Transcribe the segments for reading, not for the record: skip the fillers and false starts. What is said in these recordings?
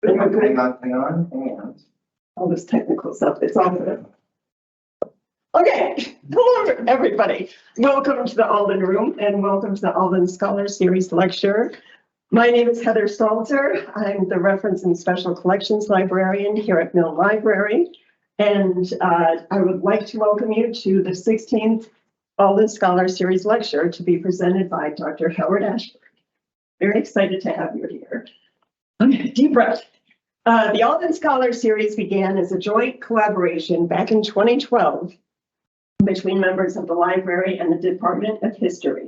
Hang on, and all this technical stuff. It's all good. Okay, hello everybody. Welcome to the Alden Room and welcome to the Alden Scholar Series lecture. My name is Heather Salter. I'm the Reference and Special Collections Librarian here at Mill Library. And I would like to welcome you to the 16th Alden Scholar Series lecture to be presented by Dr. Howard Ashford. Very excited to have you here. Okay, deep breath. The Alden Scholar Series began as a joint collaboration back in 2012 between members of the library and the Department of History.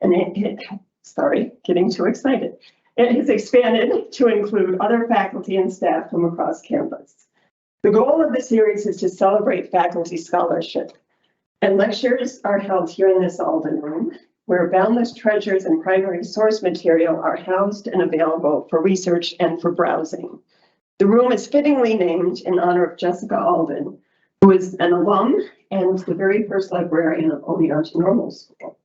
And getting too excited. It has expanded to include other faculty and staff from across campus. The goal of the series is to celebrate faculty scholarship. And lectures are held here in this Alden Room, where boundless treasures and primary source material are housed and available for research and for browsing. The room is fittingly named in honor of Jessica Alden, who is an alum and the very first librarian of Oneonta Normal School.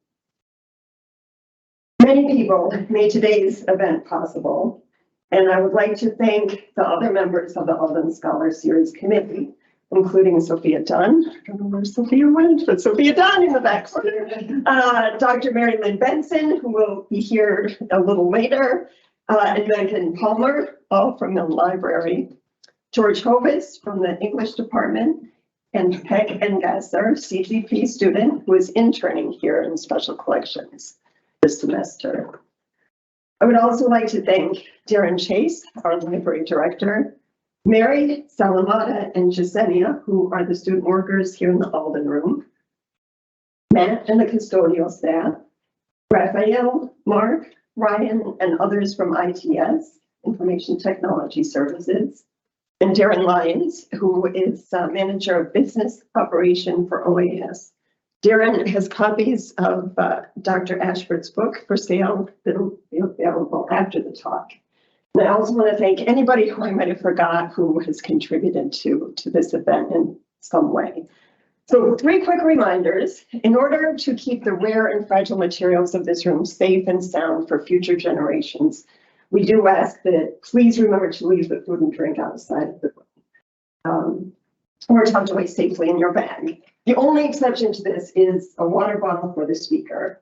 Many people made today's event possible, and I would like to thank the other members of the Alden Scholar Series Committee, including Sophia Dunn. I don't know where Sophia went, but Sophia Dunn in the back corner. Dr. Mary Lynn Benson, who will be here a little later, and Megan Palmer, all from the library. George Hovis from the English department, and Peg Engasser, CGP student, who is interning here in special collections this semester. I would also like to thank Darren Chase, our library director, Mary, Salamata, and Jasenia, who are the student workers here in the Alden Room, Matt and the custodial staff, Raphael, Mark, Ryan, and others from ITS, Information Technology Services, and Darren Lyons, who is manager of business operation for OAS. Darren has copies of Dr. Ashford's book for sale that will be available after the talk. And I also want to thank anybody who I might have forgot who has contributed to this event in some way. So 3 quick reminders. In order to keep the rare and fragile materials of this room safe and sound for future generations, we do ask that please remember to leave the food and drink outside of the room or tucked away safely in your bag. The only exception to this is a water bottle for the speaker.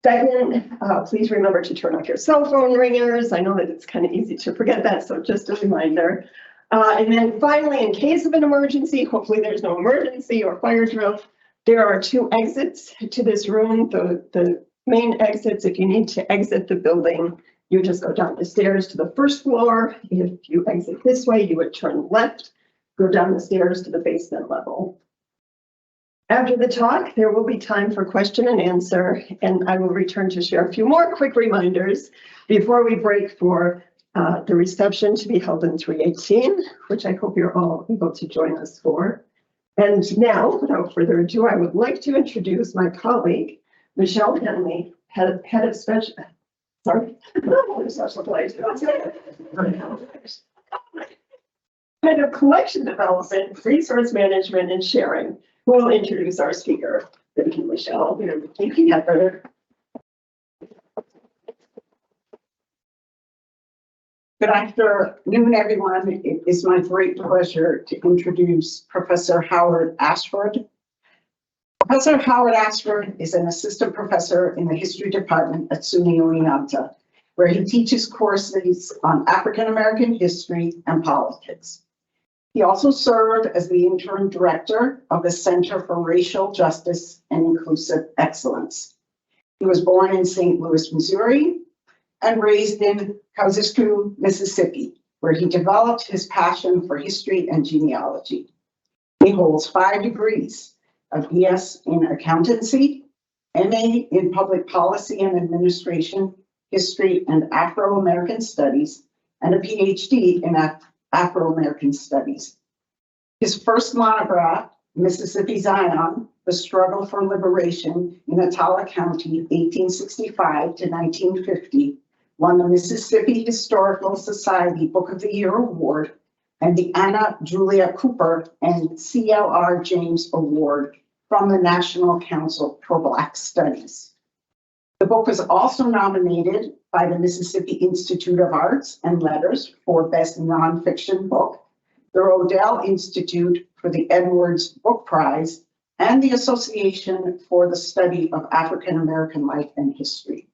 Second, please remember to turn off your cell phone ringers. I know that it's kind of easy to forget that, so just a reminder. And then finally, in case of an emergency, hopefully there's no emergency or fire drill, there are 2 exits to this room. The main exits, if you need to exit the building, you just go down the stairs to the 1st floor. If you exit this way, you would turn left, go down the stairs to the basement level. After the talk, there will be time for question and answer, and I will return to share a few more quick reminders before we break for the reception to be held in 318, which I hope you're all able to join us for. And now, without further ado, I would like to introduce my colleague, Michelle Henley, head of special collection development, resource management, and sharing, who will introduce our speaker. Thank you, Michelle. Thank you, Heather. Good afternoon, everyone. It is my great pleasure to introduce Professor Howard Ashford. Professor Howard Ashford is an assistant professor in the history department at SUNY Oneonta, where he teaches courses on African American history and politics. He also served as the interim director of the Center for Racial Justice and Inclusive Excellence. He was born in St. Louis, Missouri, and raised in Kosciuszko, Mississippi, where he developed his passion for history and genealogy. He holds 5 degrees, a BS in accountancy, MA in public policy and administration, history and Afro-American studies, and a PhD in Afro-American studies. His first monograph, Mississippi Zion, The Struggle for Liberation in Attala County, 1865 to 1950, won the Mississippi Historical Society Book of the Year Award and the Anna Julia Cooper and CLR James Award from the National Council for Black Studies. The book was also nominated by the Mississippi Institute of Arts and Letters for Best Nonfiction Book, the Rodell Institute for the Edwards Book Prize, and the Association for the Study of African American Life and History.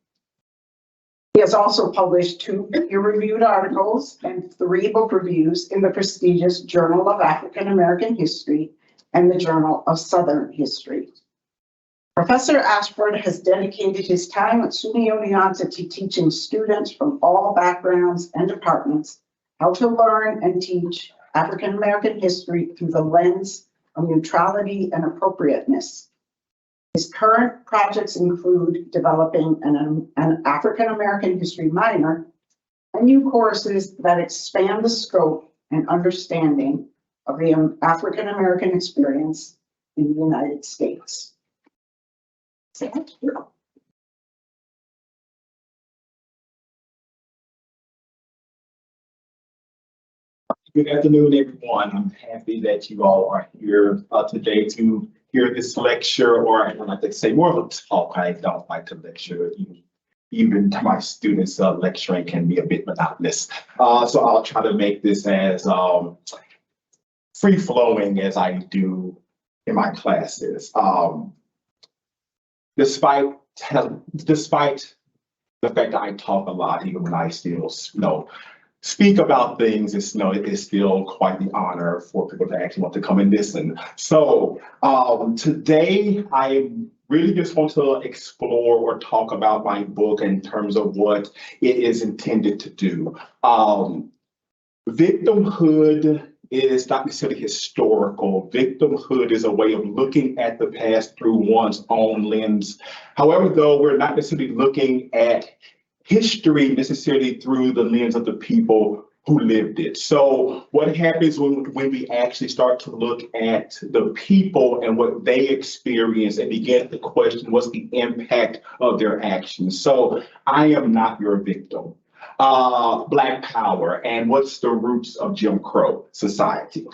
He has also published 2 peer-reviewed articles and 3 book reviews in the prestigious Journal of African American History and the Journal of Southern History. Professor Ashford has dedicated his time at SUNY Oneonta to teaching students from all backgrounds and departments how to learn and teach African American history through the lens of neutrality and appropriateness. His current projects include developing an African American history minor and new courses that expand the scope and understanding of the African American experience in the United States. Thank you. Good afternoon, everyone. I'm happy that you all are here today to hear this lecture, or I don't like to say more of a talk. I don't like to lecture. Even to my students, lecturing can be a bit monotonous. So I'll try to make this as free-flowing as I do in my classes. Despite the fact that I talk a lot, even when I still, speak about things, it's still quite the honor for people to actually want to come and listen. So today I really just want to explore or talk about my book in terms of what it is intended to do. Victimhood is not necessarily historical. Victimhood is a way of looking at the past through one's own lens. However, though, we're not necessarily looking at history necessarily through the lens of the people who lived it. So what happens when we actually start to look at the people and what they experience and begin to question what's the impact of their actions? So I am not your victim. Black power and what's the roots of Jim Crow society.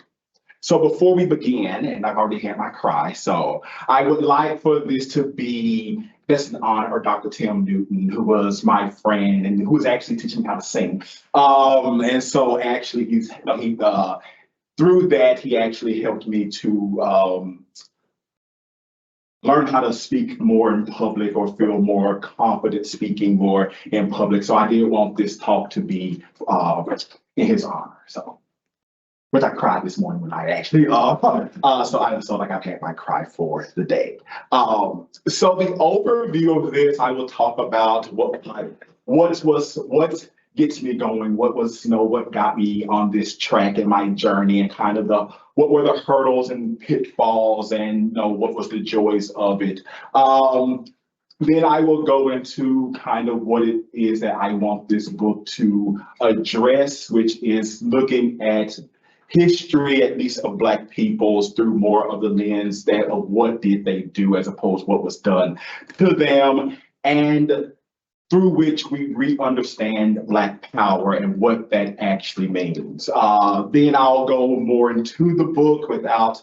So before we begin, and I've already had my cry, so I would like for this to be just an honor of Dr. Tim Newton, who was my friend and who was actually teaching me how to sing. And so actually through that, he actually helped me to learn how to speak more in public or feel more confident speaking more in public. So I did want this talk to be in his honor. So, which I cried this morning when I actually, so I've had my cry for the day. So the overview of this, I will talk about what gets me going, what got me on this track in my journey, and kind of what were the hurdles and pitfalls, and what was the joys of it. Then I will go into kind of what it is that I want this book to address, which is looking at history, at least of Black peoples, through more of the lens of what did they do as opposed to what was done to them, and through which we re-understand Black power and what that actually means. Then I'll go more into the book without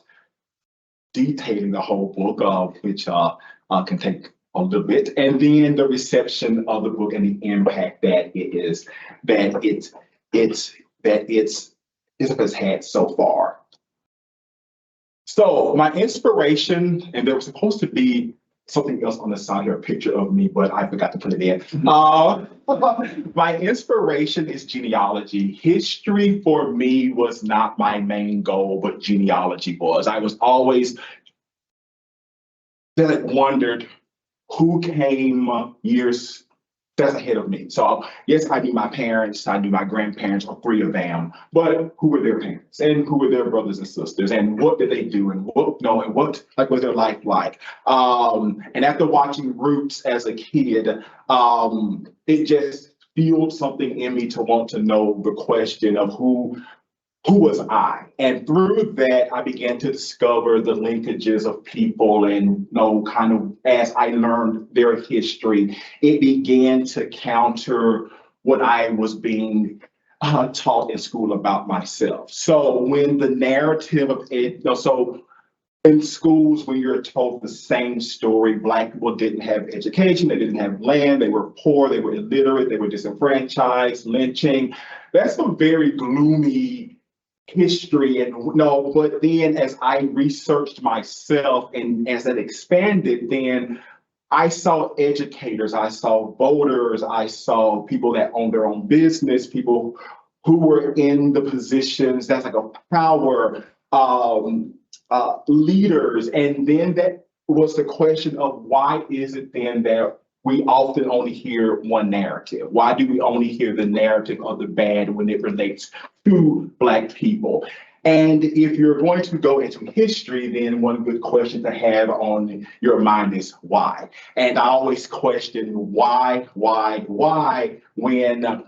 detailing the whole book, which can take a little bit, and then the reception of the book and the impact that it has had so far. So my inspiration, and there was supposed to be something else on the side here, a picture of me, but I forgot to put it in. My inspiration is genealogy. History for me was not my main goal, but genealogy was. I was always wondered who came years that's ahead of me. So yes, I knew my parents, I knew my grandparents, or 3 of them, but who were their parents and who were their brothers and sisters, and what did they do, and what was their life like? And after watching Roots as a kid, it just fueled something in me to want to know the question of who was I? And through that, I began to discover the linkages of people, and kind of as I learned their history, it began to counter what I was being taught in school about myself. So when the narrative of it, in schools when you're told the same story. Black people didn't have education, they didn't have land, they were poor, they were illiterate, they were disenfranchised, lynching. That's a very gloomy history. And no, but then as I researched myself and as it expanded, then I saw educators, I saw voters, I saw people that own their own business, people who were in the positions that's like a power, leaders. And then that was the question of why is it then that we often only hear one narrative? Why do we only hear the narrative of the bad when it relates to Black people? And if you're going to go into history, then one good question to have on your mind is why? And I always question why, when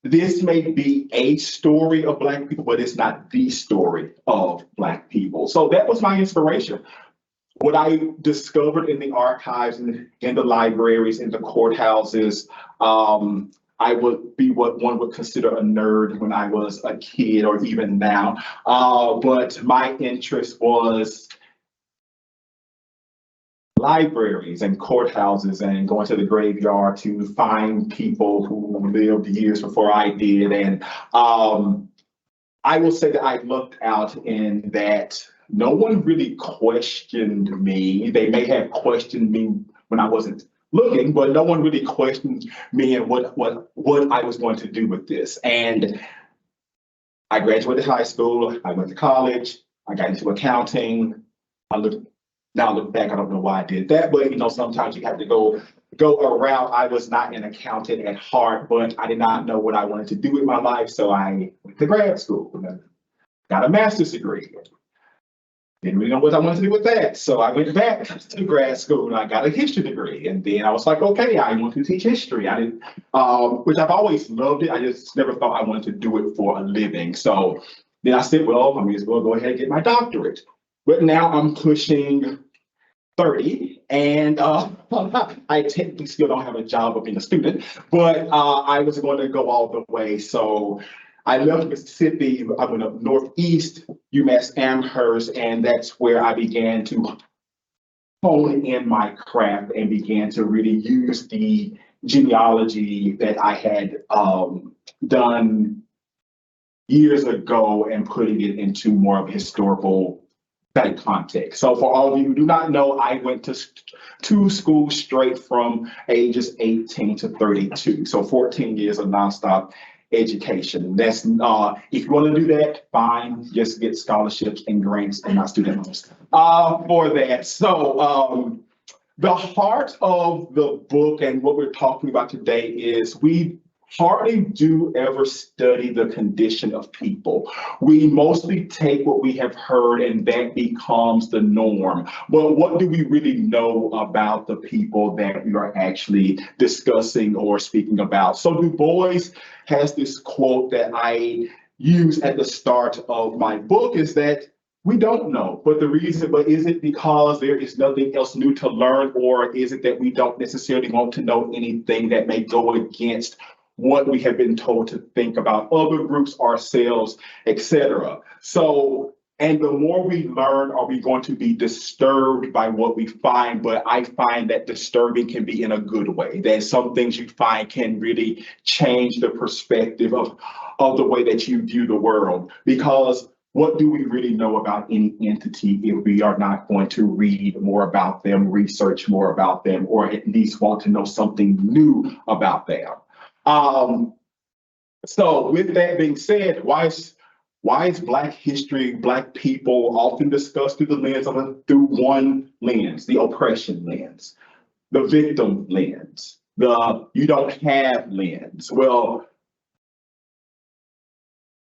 this may be a story of Black people, but it's not the story of Black people. So that was my inspiration. What I discovered in the archives, in the libraries, in the courthouses, I would be what one would consider a nerd when I was a kid or even now. But my interest was libraries and courthouses and going to the graveyard to find people who lived years before I did. And I will say that I lucked out in that no one really questioned me. They may have questioned me when I wasn't looking, but no one really questioned me and what I was going to do with this. And I graduated high school, I went to college, I got into accounting. Now I look back, I don't know why I did that, but you know, sometimes you have to go around. I was not an accountant at heart, but I did not know what I wanted to do with my life. So I went to grad school and got a master's degree. Didn't really know what I wanted to do with that. So I went back to grad school and I got a history degree. And then I was like, okay, I want to teach history. I didn't, which I've always loved it. I just never thought I wanted to do it for a living. So then I said, well, I may as well go ahead and get my doctorate. But now I'm pushing 30 and I technically still don't have a job of being a student, but I was going to go all the way. So I left Mississippi, I went up northeast, UMass Amherst, and that's where I began to hone in my craft and began to really use the genealogy that I had done years ago and putting it into more of a historical context. So for all of you who do not know, I went to school straight from ages 18 to 32. So 14 years of nonstop education. That's if you want to do that, fine. Just get scholarships and grants and not student loans for that. So the heart of the book and what we're talking about today is we hardly do ever study the condition of people. We mostly take what we have heard and that becomes the norm. But what do we really know about the people that we are actually discussing or speaking about? So Du Bois has this quote that I use at the start of my book is that we don't know, but is it because there is nothing else new to learn, or is it that we don't necessarily want to know anything that may go against what we have been told to think about other groups, ourselves, etc. So, and the more we learn, are we going to be disturbed by what we find? But I find that disturbing can be in a good way, that some things you find can really change the perspective of the way that you view the world. Because what do we really know about any entity if we are not going to read more about them, research more about them, or at least want to know something new about them? So with that being said, why is Black history, Black people often discussed through one lens, the oppression lens, the victim lens, the you don't have lens? Well,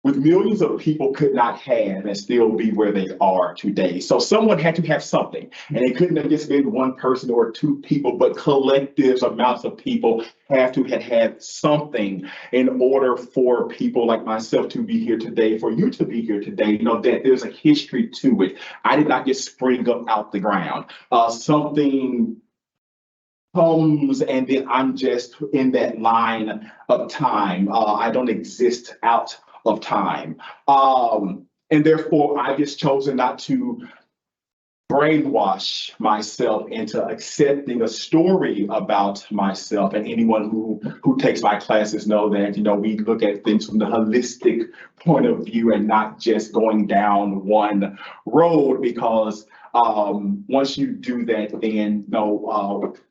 with millions of people could not have and still be where they are today. So someone had to have something, and it couldn't have just been one person or two people, but collective amounts of people have to have had something in order for people like myself to be here today, for you to be here today. You know, that there's a history to it. I did not just spring up out the ground. Something comes and then I'm just in that line of time. I don't exist out of time. And therefore, I've just chosen not to brainwash myself into accepting a story about myself. And anyone who takes my classes know that, we look at things from the holistic point of view and not just going down one road, because once you do that, then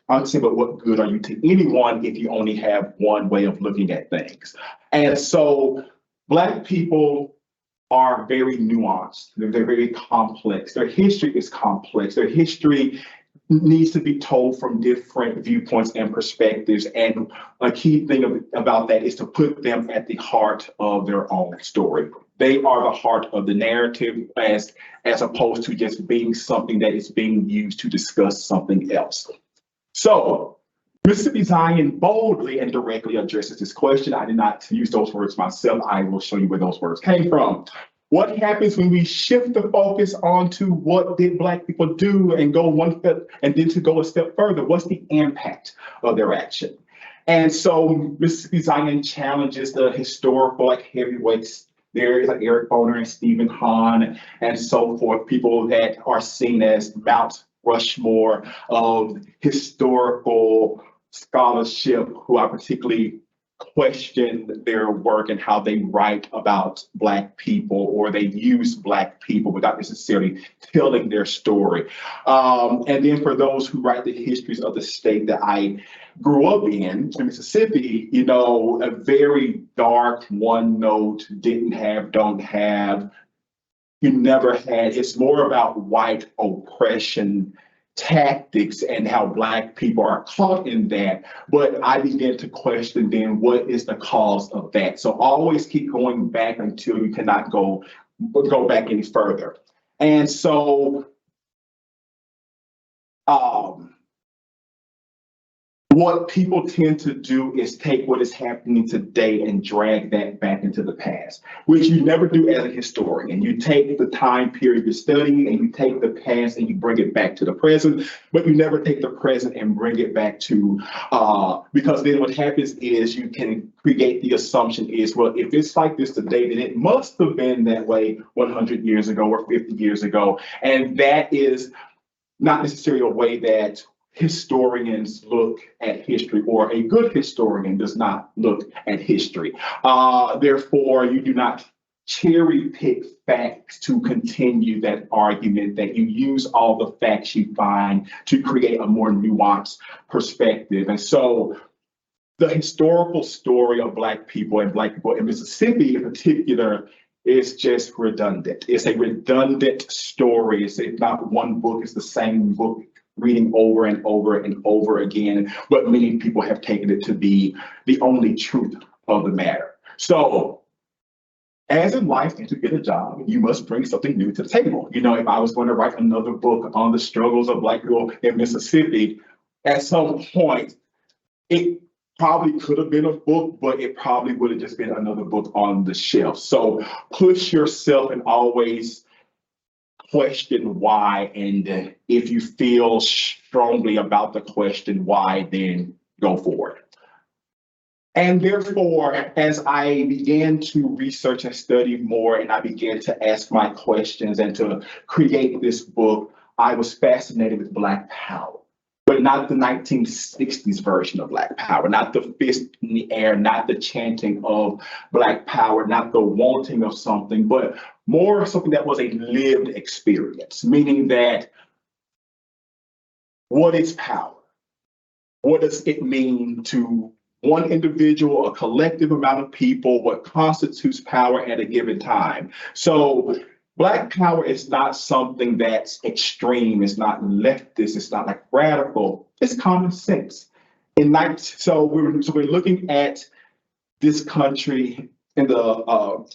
I'd say, but what good are you to anyone if you only have one way of looking at things? And so Black people are very nuanced. They're very complex. Their history is complex. Their history needs to be told from different viewpoints and perspectives. And a key thing about that is to put them at the heart of their own story. They are the heart of the narrative, as opposed to just being something that is being used to discuss something else. So Mississippi Zion boldly and directly addresses this question. I did not use those words myself. I will show you where those words came from. What happens when we shift the focus onto what did Black people do and go one step, and then to go a step further? What's the impact of their action? And so Mississippi Zion challenges the historical heavyweights. There is Eric Boner and Stephen Hahn and so forth, people that are seen as Mount Rushmore of historical scholarship, who I particularly question their work and how they write about Black people, or they use Black people without necessarily telling their story. And then for those who write the histories of the state that I grew up in Mississippi, a very dark one note, didn't have, don't have, you never had. It's more about white oppression tactics and how Black people are caught in that. But I began to question then, what is the cause of that? So always keep going back until you cannot go back any further. And so what people tend to do is take what is happening today and drag that back into the past, which you never do as a historian. You take the time period you're studying and you take the past and you bring it back to the present, but you never take the present and bring it back to, because then what happens is you can create the assumption is, well, if it's like this today, then it must have been that way 100 years ago or 50 years ago. And that is not necessarily a way that historians look at history, or a good historian does not look at history. Therefore, you do not cherry pick facts to continue that argument, that you use all the facts you find to create a more nuanced perspective. And so the historical story of Black people and Black people in Mississippi in particular is just redundant. It's a redundant story. It's not one book, it's the same book reading over and over and over again, but many people have taken it to be the only truth of the matter. So as in life, and to get a job, you must bring something new to the table. If I was going to write another book on the struggles of Black people in Mississippi, at some point, it probably could have been a book, but it probably would have just been another book on the shelf. So push yourself and always question why, and if you feel strongly about the question why, then go for it. And therefore, as I began to research and study more, and I began to ask my questions and to create this book, I was fascinated with Black power, but not the 1960s version of Black power, not the fist in the air, not the chanting of Black power, not the wanting of something, but more something that was a lived experience, meaning that what is power? What does it mean to one individual, a collective amount of people? What constitutes power at a given time? So Black power is not something that's extreme. It's not leftist. It's not like radical. It's common sense. So we're looking at this country in the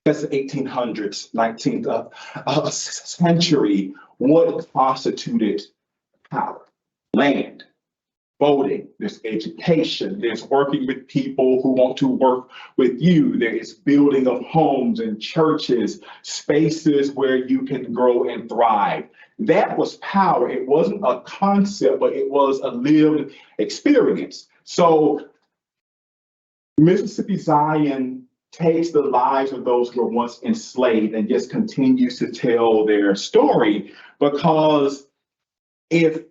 that's the 1800s, 19th century. What constituted power? Land, voting, there's education, there's working with people who want to work with you, there is building of homes and churches, spaces where you can grow and thrive. That was power. It wasn't a concept, but it was a lived experience. So Mississippi Zion takes the lives of those who were once enslaved and just continues to tell their story. Because if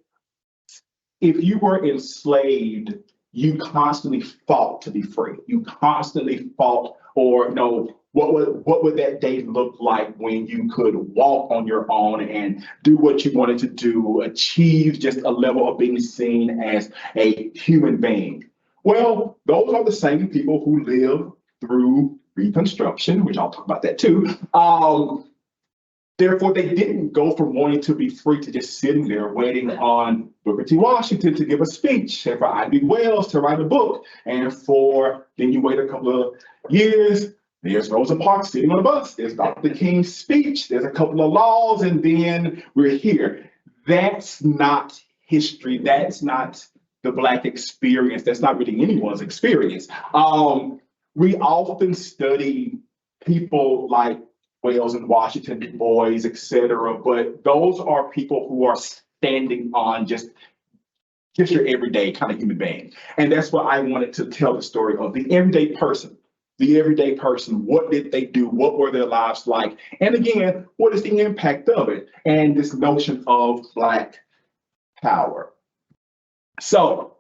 you were enslaved, you constantly fought to be free. You constantly fought, or what would that day look like when you could walk on your own and do what you wanted to do, achieve just a level of being seen as a human being? Well, those are the same people who live through Reconstruction, which I'll talk about that too. Therefore, they didn't go from wanting to be free to just sitting there waiting on Booker T. Washington to give a speech, and for I.B. Wells to write a book, and then you wait a couple of years, there's Rosa Parks sitting on a bus, there's Dr. King's speech, there's a couple of laws, and then we're here. That's not history. That's not the Black experience. That's not really anyone's experience. We often study people like Wells and Washington, Du Bois, et cetera, but those are people who are standing on just your everyday kind of human being. And that's what I wanted to tell the story of the everyday person. The everyday person, what did they do? What were their lives like? And again, what is the impact of it? And this notion of Black power. So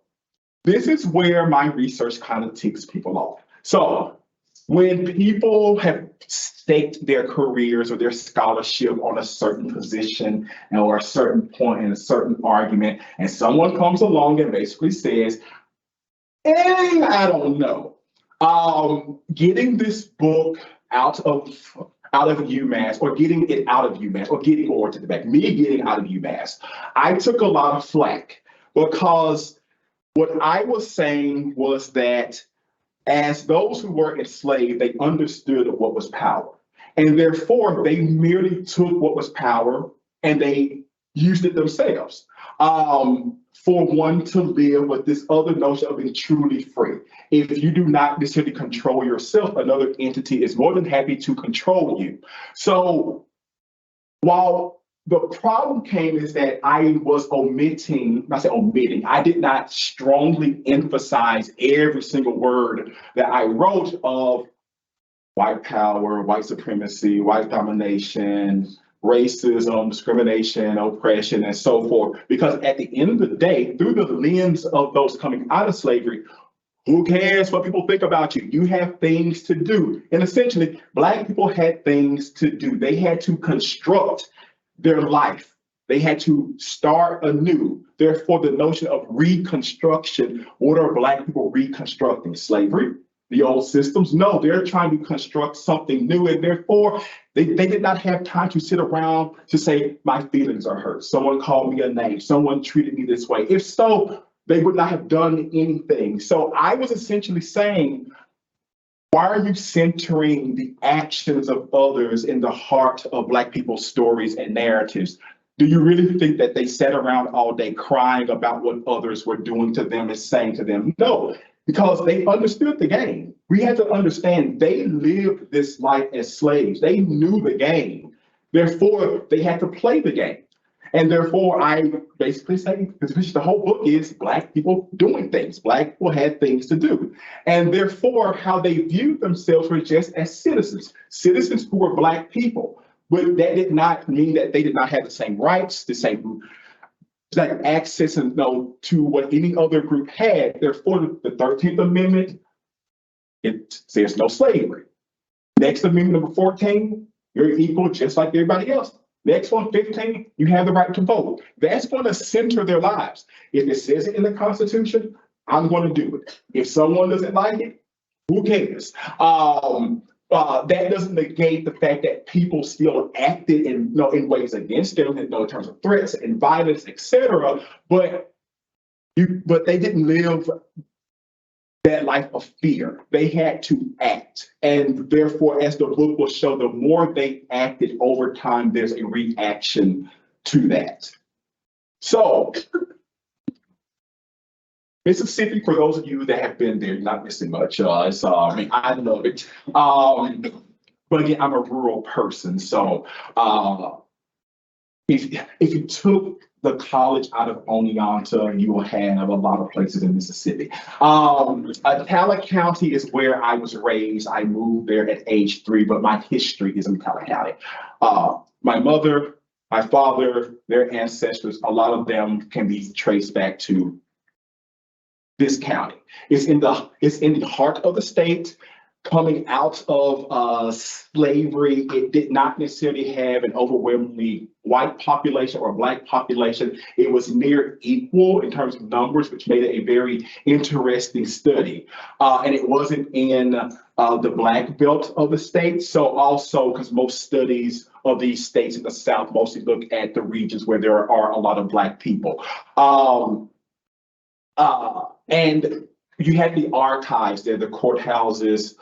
this is where my research kind of ticks people off. So when people have staked their careers or their scholarship on a certain position or a certain point in a certain argument, and someone comes along and basically says, I don't know, getting this book out of UMass, or getting it out of UMass, or me getting out of UMass, I took a lot of flack, because what I was saying was that as those who were enslaved, they understood what was power. And therefore, they merely took what was power and they used it themselves for one to live with this other notion of being truly free. If you do not necessarily control yourself, another entity is more than happy to control you. So while the problem came is that I was I did not strongly emphasize every single word that I wrote of white power, white supremacy, white domination, racism, discrimination, oppression, and so forth. Because at the end of the day, through the lens of those coming out of slavery, who cares what people think about you? You have things to do. And essentially, Black people had things to do. They had to construct their life. They had to start anew. Therefore, the notion of reconstruction, what are Black people reconstructing? Slavery? The old systems? No, they're trying to construct something new, and therefore they did not have time to sit around to say, my feelings are hurt. Someone called me a name. Someone treated me this way. If so, they would not have done anything. So I was essentially saying, why are you centering the actions of others in the heart of Black people's stories and narratives? Do you really think that they sat around all day crying about what others were doing to them and saying to them? No, because they understood the game. We had to understand they lived this life as slaves. They knew the game. Therefore, they had to play the game. And therefore, I basically say, because the whole book is Black people doing things. Black people had things to do. And therefore, how they viewed themselves were just as citizens who were Black people. But that did not mean that they did not have the same rights, the same access and to what any other group had. Therefore, the 13th Amendment, it says no slavery. Next amendment, number 14, you're equal just like everybody else. Next one, 15, you have the right to vote. That's going to center their lives. If it says it in the Constitution, I'm going to do it. If someone doesn't like it, who cares? That doesn't negate the fact that people still acted in ways against them, in terms of threats and violence, etc. But they didn't live that life of fear. They had to act. And therefore, as the book will show, the more they acted over time, there's a reaction to that. So, Mississippi, for those of you that have been there, you're not missing much. I love it. But again, I'm a rural person. So if you took the college out of Oneonta, you will have a lot of places in Mississippi. Attala County is where I was raised. I moved there at age 3, but my history is in Attala County. My mother, my father, their ancestors, a lot of them can be traced back to this county. It's in the heart of the state. Coming out of slavery, it did not necessarily have an overwhelmingly white population or black population. It was near equal in terms of numbers, which made it a very interesting study. And it wasn't in the black belt of the state. So also, because most studies of these states in the South mostly look at the regions where there are a lot of black people. And you had the archives there, the courthouses,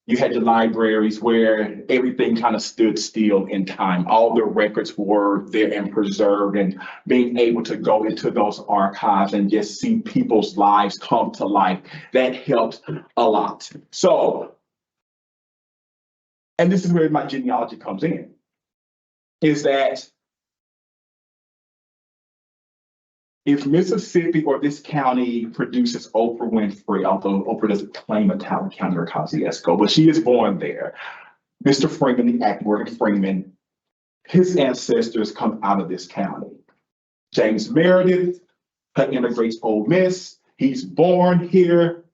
you had the libraries where everything kind of stood still in time. All the records were there and preserved, and being able to go into those archives and just see people's lives come to life, that helped a lot. So, and this is where my genealogy comes in, is that if Mississippi or this county produces Oprah Winfrey, although Oprah doesn't claim Attala County or Kosciuszko, but she is born there, Mr. Freeman, the actor Morgan Freeman, his ancestors come out of this county. James Meredith immigrates Ole Miss. He's born here.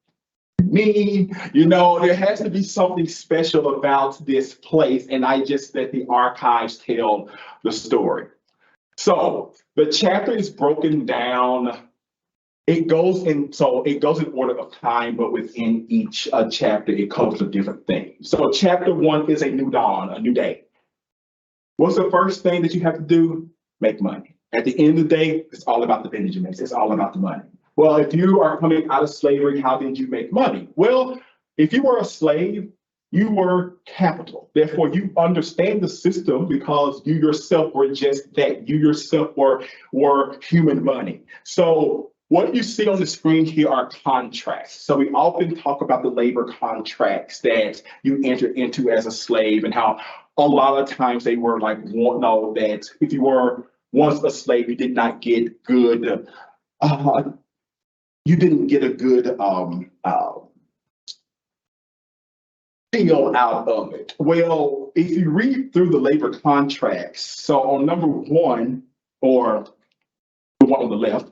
Me, there has to be something special about this place, and I just let the archives tell the story. So the chapter is broken down. It goes in order of time, but within each chapter, it covers a different thing. So chapter 1 is a new dawn, a new day. What's the first thing that you have to do? Make money. At the end of the day, it's all about the Benjamins. It's all about the money. Well, if you are coming out of slavery, how did you make money? Well, if you were a slave, you were capital. Therefore, you understand the system because you yourself were just that. You yourself were human money. So what you see on the screen here are contracts. So we often talk about the labor contracts that you entered into as a slave, and how a lot of times they were like, that if you were once a slave, you did not get good, you didn't get a good deal out of it. Well, if you read through the labor contracts, so on number 1, or the one on the left,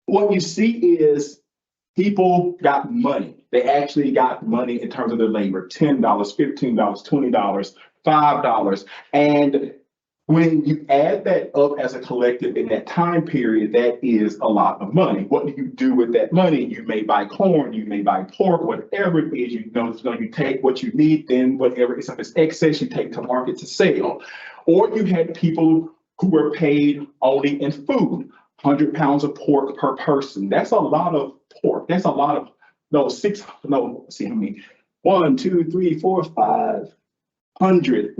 what you see is people got money. They actually got money in terms of their labor, $10, $15, $20, $5. And when you add that up as a collective in that time period, that is a lot of money. What do you do with that money? You may buy corn, you may buy pork, whatever it is, you take what you need, then whatever is excess, you take to market to sell. Or you had people who were paid only in food, 100 pounds of pork per person. That's a lot of pork. That's a lot of, let's see how many, 1, 2, 3, 4, 500,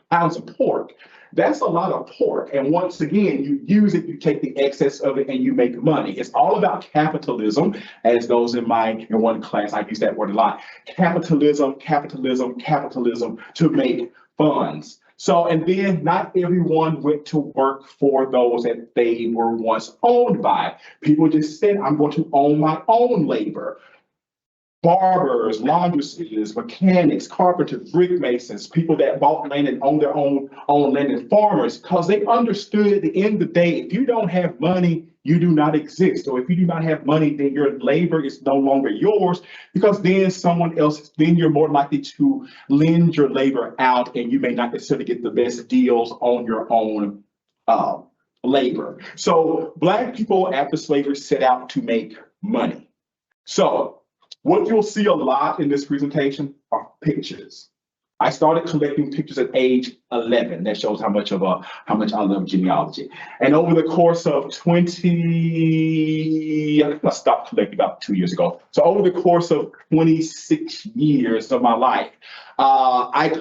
pounds of pork. That's a lot of pork. And once again, you use it, you take the excess of it, and you make money. It's all about capitalism, as those in one class, I use that word a lot. Capitalism to make funds. So, and then not everyone went to work for those that they were once owned by. People just said, I'm going to own my own labor. Barbers, laundresses, mechanics, carpenters, brick masons, people that bought land and owned their own land, and farmers, because they understood at the end of the day, if you don't have money, you do not exist. Or if you do not have money, then your labor is no longer yours, because then then you're more likely to lend your labor out, and you may not necessarily get the best deals on your own labor. So Black people after slavery set out to make money. So what you'll see a lot in this presentation are pictures. I started collecting pictures at age 11. That shows how much I love genealogy. And over the course of I stopped collecting about 2 years ago. So over the course of 26 years of my life, I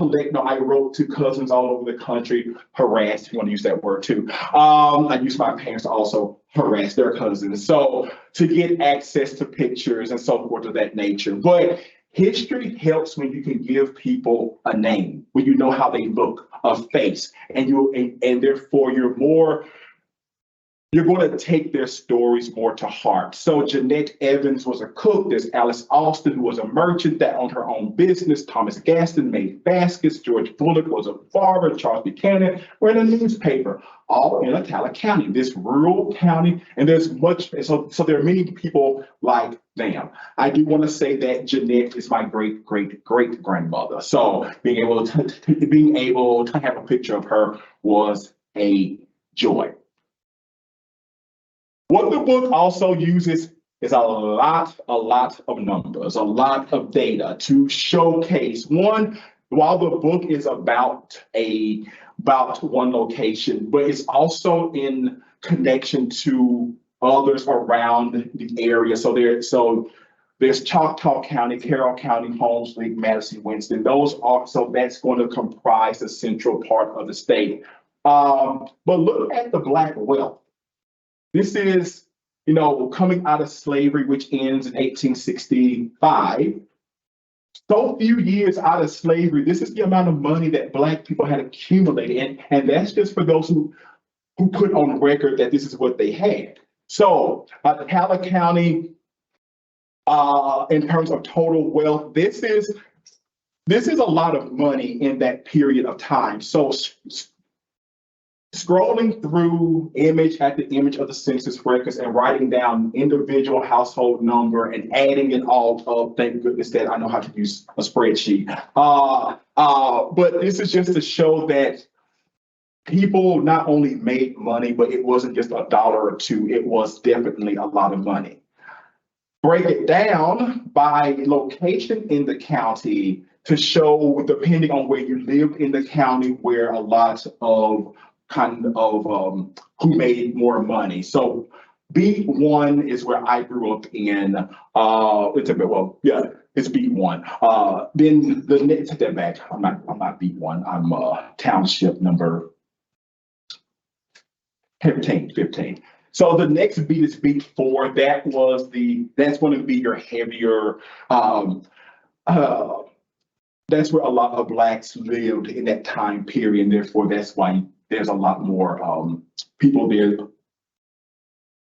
wrote to cousins all over the country, harassed, if you want to use that word too. I used my parents to also harass their cousins. So to get access to pictures and so forth of that nature. But History helps when you can give people a name, when you know how they look, a face, and therefore you're going to take their stories more to heart. So Jeanette Evans was a cook. There's Alice Austin, who was a merchant that owned her own business. Thomas Gaston made baskets. George Bullock was a farmer. Charles Buchanan ran a newspaper, all in Attala County, this rural county. And there's much, so there are many people like them. I do want to say that Jeanette is my great grandmother. So being able to have a picture of her was a joy. What the book also uses is a lot of numbers, a lot of data to showcase one, while the book is about one location, but it's also in connection to others around the area. So there's Choctaw County, Carroll County, Holmes, Lake, Madison, Winston. So that's going to comprise the central part of the state. But look at the Black wealth. This is, coming out of slavery, which ends in 1865. So few years out of slavery, this is the amount of money that Black people had accumulated. And that's just for those who put on record that this is what they had. So Attala County, in terms of total wealth, this is a lot of money in that period of time. So scrolling through image after image of the census records and writing down individual household number and adding it all up. Thank goodness that I know how to use a spreadsheet. But this is just to show that people not only made money, but it wasn't just $1 or $2. It was definitely a lot of money. Break it down by location in the county to show, depending on where you lived in the county, where a lot of who made more money. So B1 is where I grew up in. It's B1. Then the next, take that back. I'm not B1. I'm township number 15. So the next beat is B4. That's going to be your heavier. That's where a lot of Blacks lived in that time period, and therefore that's why there's a lot more people there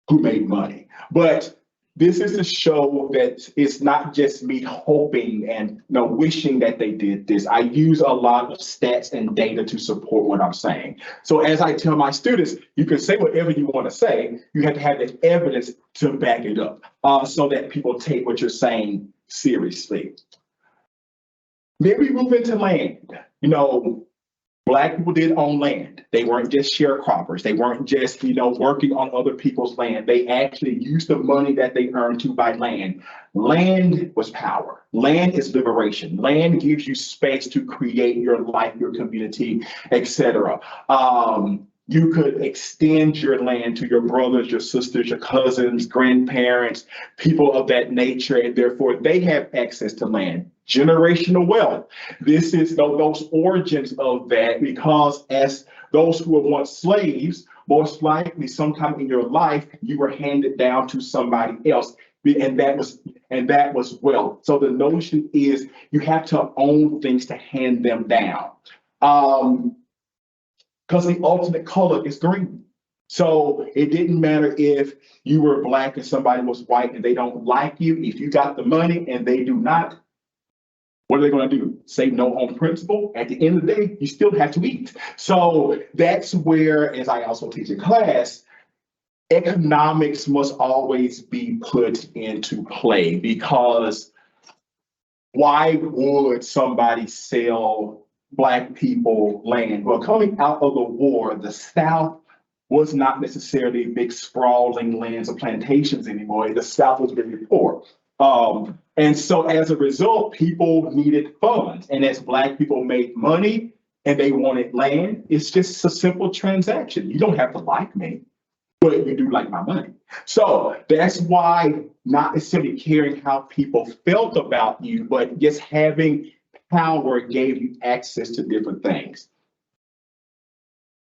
who made money. But this is to show that it's not just me hoping and wishing that they did this. I use a lot of stats and data to support what I'm saying. So as I tell my students, you can say whatever you want to say. You have to have the evidence to back it up so that people take what you're saying seriously. Then we move into land. Black people did own land. They weren't just sharecroppers. They weren't just, working on other people's land. They actually used the money that they earned to buy land. Land was power. Land is liberation. Land gives you space to create your life, your community, etc. You could extend your land to your brothers, your sisters, your cousins, grandparents, people of that nature, and therefore they have access to land. Generational wealth. This is those origins of that, because as those who were once slaves, most likely sometime in your life, you were handed down to somebody else. And that was wealth. So the notion is you have to own things to hand them down. Because the ultimate color is green. So it didn't matter if you were Black and somebody was white and they don't like you. If you got the money and they do not, what are they going to do? Say no on principle? At the end of the day, you still have to eat. So that's where, as I also teach in class, economics must always be put into play, because why would somebody sell Black people land? Well, coming out of the war, the South was not necessarily big sprawling lands or plantations anymore. The South was very poor. And so as a result, people needed funds. And as Black people made money and they wanted land, it's just a simple transaction. You don't have to like me, but you do like my money. So that's why not necessarily caring how people felt about you, but just having power gave you access to different things.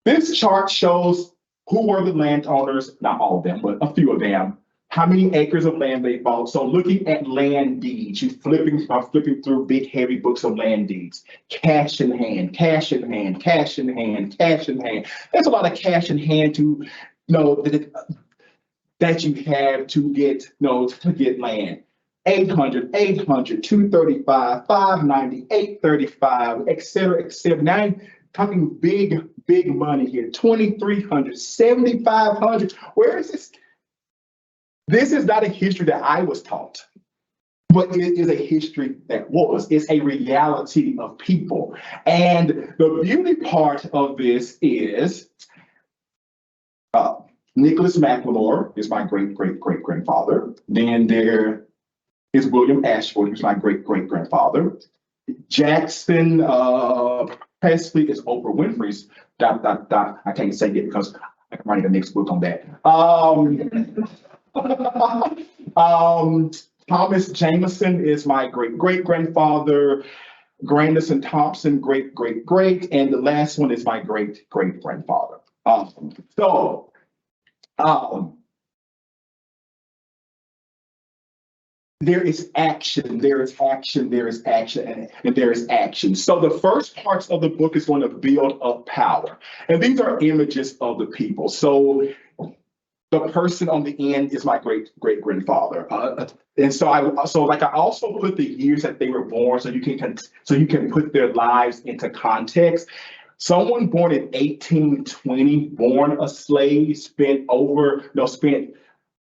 This chart shows who were the landowners, not all of them, but a few of them, how many acres of land they bought. So looking at land deeds, you flipping through big, heavy books of land deeds, cash in hand, cash in hand, cash in hand, cash in hand. There's a lot of cash in hand to that you have to get land. 800, 800, 235, 590, 835, et cetera, et cetera. Now I'm talking big money here. 2,300, 7,500. Where is this? This is not a history that I was taught, but it is a history that was. It's a reality of people. And the beauty part of this is Nicholas McLemore is my great-great-great-grandfather. Then there is William Ashford, who's my great-great-grandfather. Jackson Presley is Oprah Winfrey's ... I can't say it because I'm writing the next book on that. Thomas Jameson is my great-great-grandfather. Grandison Thompson, great-great-great. And the last one is my great-great-grandfather. There is action, there is action, there is action, and there is action. So the first parts of the book is going to build up power. And these are images of the people. So the person on the end is my great-great-grandfather. And so I also put the years that they were born so you can put their lives into context. Someone born in 1820, born a slave, spent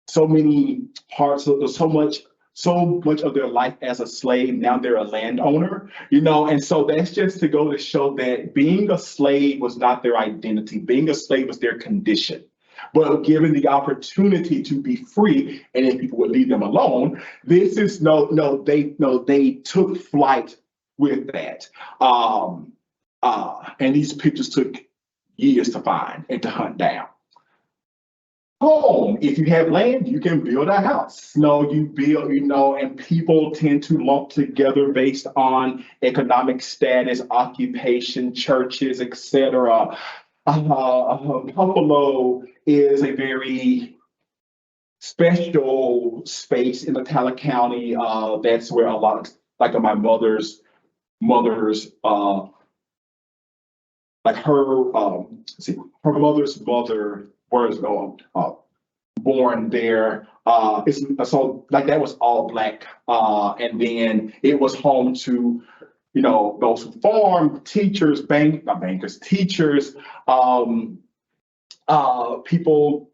so many parts of so much of their life as a slave. Now they're a landowner, and so that's just to go to show that being a slave was not their identity. Being a slave was their condition. But given the opportunity to be free, and if people would leave them alone, they took flight with that. And these pictures took years to find and to hunt down. Home, if you have land, you can build a house. You build, and people tend to lump together based on economic status, occupation, churches, etc. Buffalo is a very special space in Attala County. That's where a lot, like my mother's, her mother's mother was born there. That was all Black, and then it was home to those who farm, teachers, teachers, people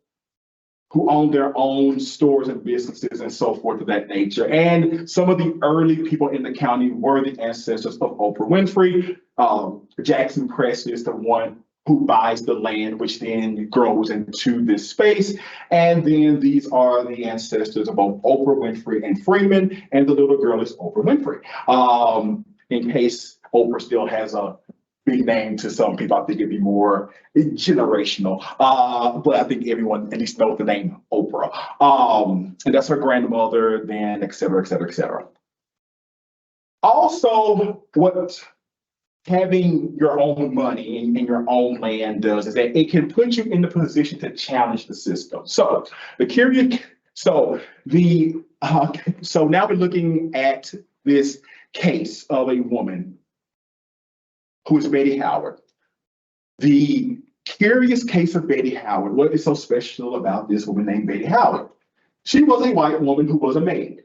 who own their own stores and businesses and so forth of that nature. And some of the early people in the county were the ancestors of Oprah Winfrey. Jackson Presley is the one who buys the land, which then grows into this space. And then these are the ancestors of both Oprah Winfrey and Freeman, and the little girl is Oprah Winfrey. In case Oprah still has a big name to some people, I think it'd be more generational. But I think everyone at least knows the name Oprah. And that's her grandmother, then et cetera, et cetera, et cetera. Also, what having your own money and your own land does is that it can put you in the position to challenge the system. So now we're looking at this case of a woman who is Betty Howard. The curious case of Betty Howard, what is so special about this woman named Betty Howard? She was a white woman who was a maid.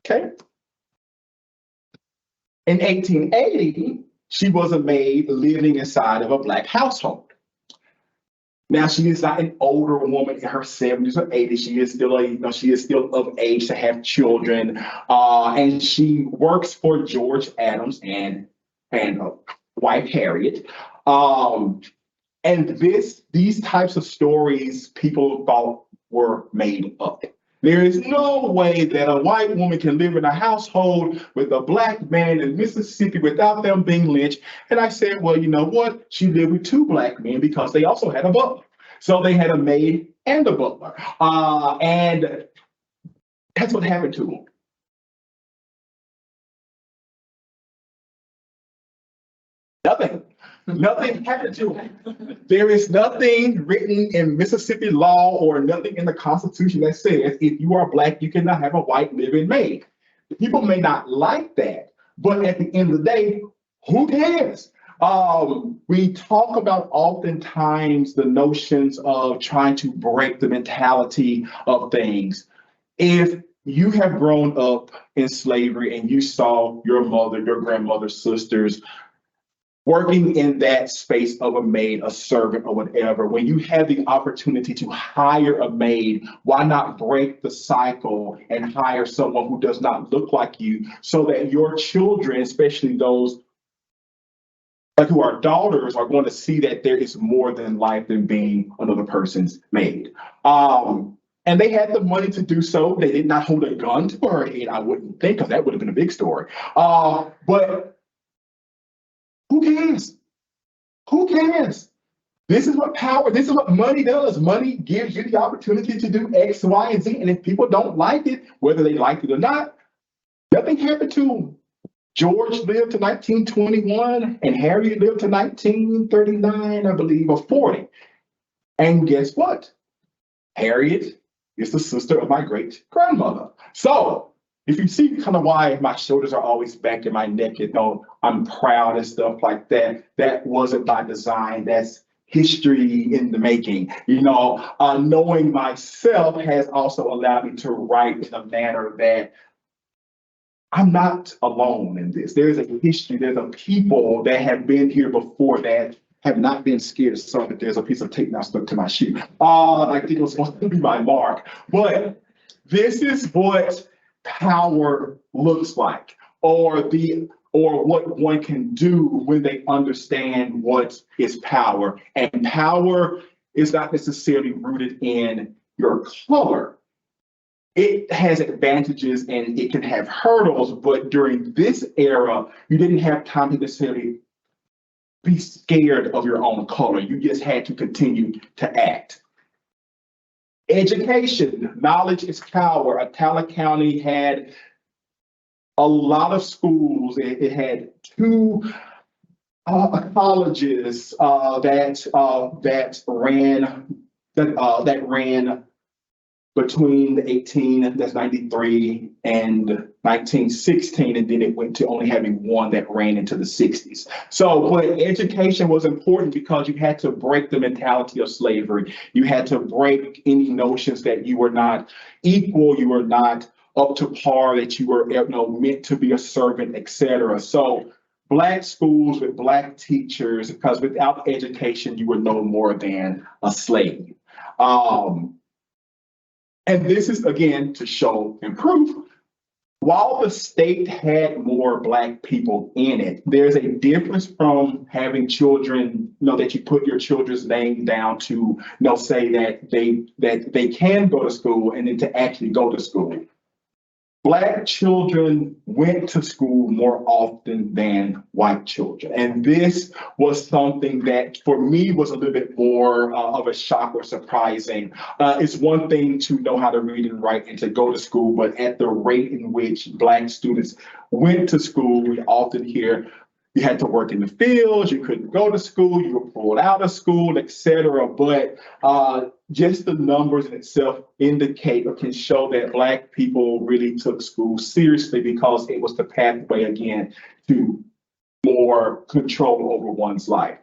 Okay. In 1880, she was a maid living inside of a Black household. Now, she is not an older woman in her 70s or 80s. She is still of age to have children. And she works for George Adams and wife Harriet. And these types of stories people thought were made up. There is no way that a white woman can live in a household with a Black man in Mississippi without them being lynched. And I said, well, you know what? She lived with two Black men because they also had a butler. So they had a maid and a butler. And that's what happened to them. Nothing. Nothing happened to it. There is nothing written in Mississippi law or nothing in the Constitution that says if you are Black, you cannot have a white live-in maid. People may not like that, but at the end of the day, who cares? We talk about oftentimes the notions of trying to break the mentality of things. If you have grown up in slavery and you saw your mother, your grandmother, sisters working in that space of a maid, a servant, or whatever, when you have the opportunity to hire a maid, why not break the cycle and hire someone who does not look like you so that your children, especially those like who are daughters, are going to see that there is more than life than being another person's maid. And they had the money to do so. They did not hold a gun to her head, I wouldn't think, because that would have been a big story. But who cares? Who cares? This is what power, this is what money does. Money gives you the opportunity to do X, Y, and Z. And if people don't like it, whether they like it or not, nothing happened to them. George lived to 1921 and Harriet lived to 1939, I believe, or 40. And guess what? Harriet is the sister of my great grandmother. So if you see kind of why my shoulders are always back in my neck, you know, I'm proud and stuff like that. That wasn't by design. That's history in the making. You know, knowing myself has also allowed me to write in a manner that I'm not alone in this. There's a history, there's a people that have been here before that have not been scared. Sorry that there's a piece of tape now stuck to my shoe. I think it was supposed to be my mark. But this is what power looks like, or what one can do when they understand what is power. And power is not necessarily rooted in your color. It has advantages and it can have hurdles, but during this era, you didn't have time to necessarily be scared of your own color. You just had to continue to act. Education, knowledge is power. Attala County had a lot of schools. It had two colleges that ran between the that's 93 and 1916, and then it went to only having one that ran into the 60s. So, but education was important because you had to break the mentality of slavery. You had to break any notions that you were not equal, you were not up to par, that you were meant to be a servant, etc. So Black schools with Black teachers, because without education, you were no more than a slave. And this is, again, to show and prove. While the state had more Black people in it, there's a difference from having children, that you put your children's name down to, say that they can go to school and then to actually go to school. Black children went to school more often than white children. And this was something that for me was a little bit more of a shock or surprising. It's one thing to know how to read and write and to go to school, but at the rate in which Black students went to school, we often hear you had to work in the fields, you couldn't go to school, you were pulled out of school, etc. But just the numbers in itself indicate or can show that Black people really took school seriously because it was the pathway, again, to more control over one's life.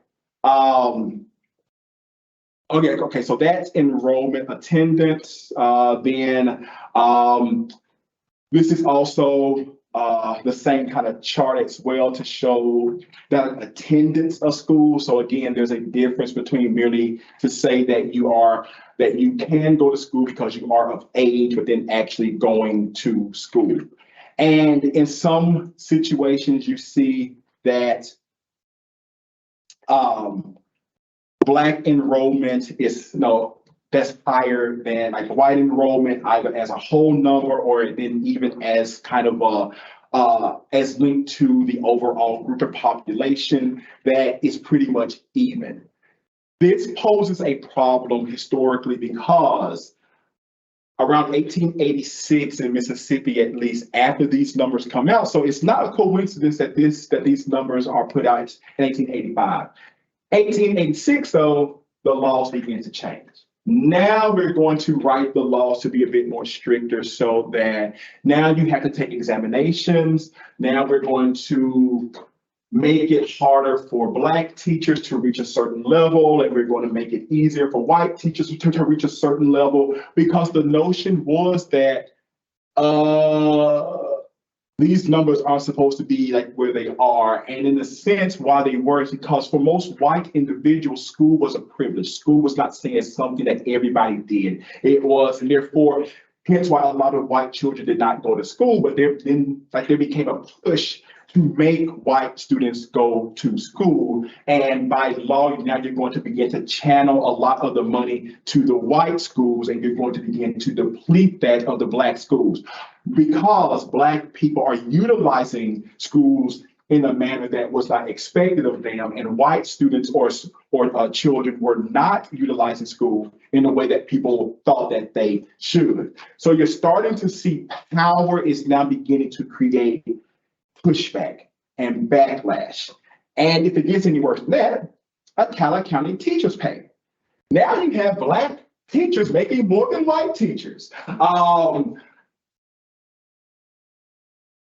Okay, so that's enrollment attendance. Then this is also the same kind of chart as well to show that attendance of school. So again, there's a difference between merely to say that you can go to school because you are of age, but then actually going to school. And in some situations, you see that Black enrollment is that's higher than like white enrollment, either as a whole number or then even as kind of as linked to the overall group of population that is pretty much even. This poses a problem historically because around 1886 in Mississippi, at least after these numbers come out. So it's not a coincidence that these numbers are put out in 1885. 1886, though, the laws began to change. Now we're going to write the laws to be a bit more stricter so that now you have to take examinations. Now we're going to make it harder for Black teachers to reach a certain level, and we're going to make it easier for white teachers to reach a certain level, because the notion was that these numbers aren't supposed to be like where they are. And in a sense, why they were is because for most white individuals, school was a privilege. School was not seen as something that everybody did. It was, and therefore, hence why a lot of white children did not go to school, but there became a push to make white students go to school. And by law, now you're going to begin to channel a lot of the money to the white schools, and you're going to begin to deplete that of the Black schools, because Black people are utilizing schools in a manner that was not expected of them, and white students or children were not utilizing school in a way that people thought that they should. So you're starting to see power is now beginning to create pushback and backlash. And if it gets any worse than that, Attala County teachers pay. Now you have Black teachers making more than white teachers.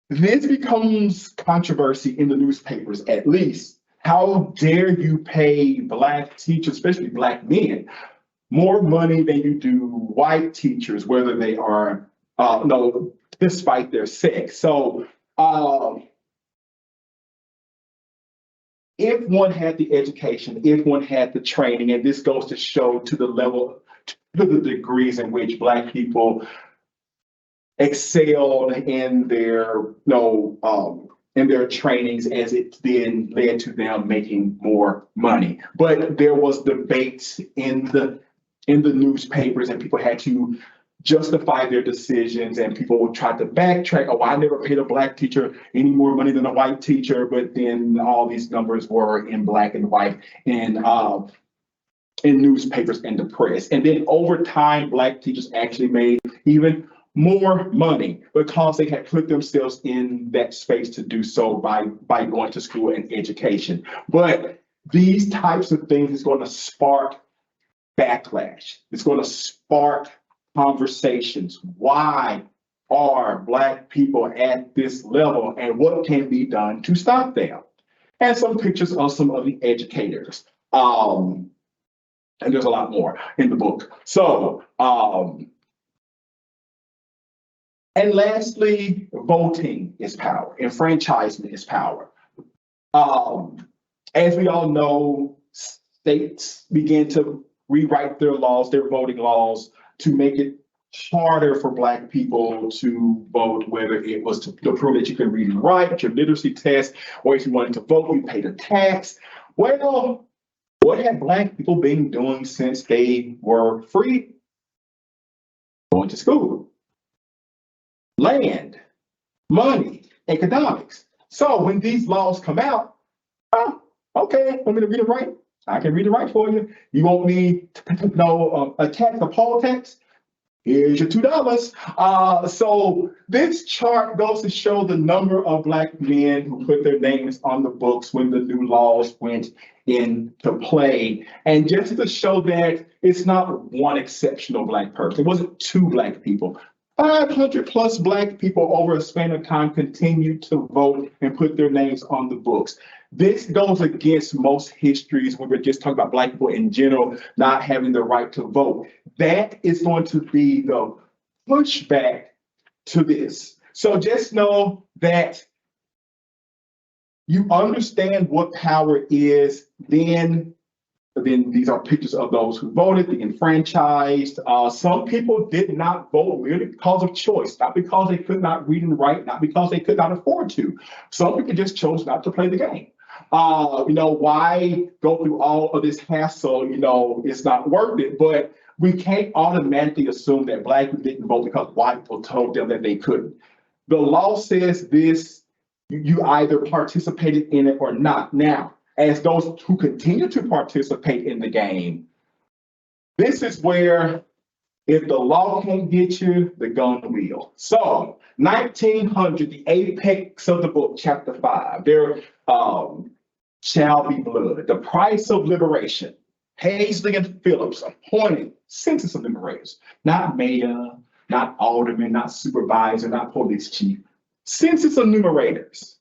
This becomes controversy in the newspapers, at least. How dare you pay Black teachers, especially Black men, more money than you do white teachers, whether they are, despite their sex. So if one had the education, if one had the training, and this goes to show to the level, to the degrees in which Black people excelled in their, in their trainings, as it then led to them making more money. But there was debates in the newspapers, and people had to justify their decisions, and people would try to backtrack. Oh, I never paid a Black teacher any more money than a white teacher, but then all these numbers were in black and white in newspapers and the press. And then over time, Black teachers actually made even more money because they had put themselves in that space to do so by going to school and education. But these types of things is going to spark backlash. It's going to spark conversations. Why are Black people at this level, and what can be done to stop them? And some pictures of some of the educators. And there's a lot more in the book. So, and lastly, voting is power. Enfranchisement is power. As we all know, states began to rewrite their laws, their voting laws, to make it harder for Black people to vote, whether it was to prove that you can read and write, your literacy test, or if you wanted to vote, you paid a tax. Well, what have Black people been doing since they were free? Going to school. Land, money, economics. So when these laws come out, okay, want me to read and write? I can read and write for you. You want me to know a tax, a poll tax? Here's your $2. So this chart goes to show the number of Black men who put their names on the books when the new laws went into play. And just to show that it's not one exceptional Black person, it wasn't two Black people. 500 plus Black people over a span of time continued to vote and put their names on the books. This goes against most histories when we're just talking about Black people in general not having the right to vote. That is going to be the pushback to this. So just know that you understand what power is, then these are pictures of those who voted, the enfranchised. Some people did not vote merely because of choice, not because they could not read and write, not because they could not afford to. Some people just chose not to play the game. Why go through all of this hassle? It's not worth it. But we can't automatically assume that Black people didn't vote because white people told them that they couldn't. The law says this, you either participated in it or not. Now, as those who continue to participate in the game, this is where, if the law can't get you, the gun will. So 1900, the apex of the book, chapter 5, there shall be blood. The price of liberation. Paisley and Phillips appointed census enumerators, not mayor, not alderman, not supervisor, not police chief. Census enumerators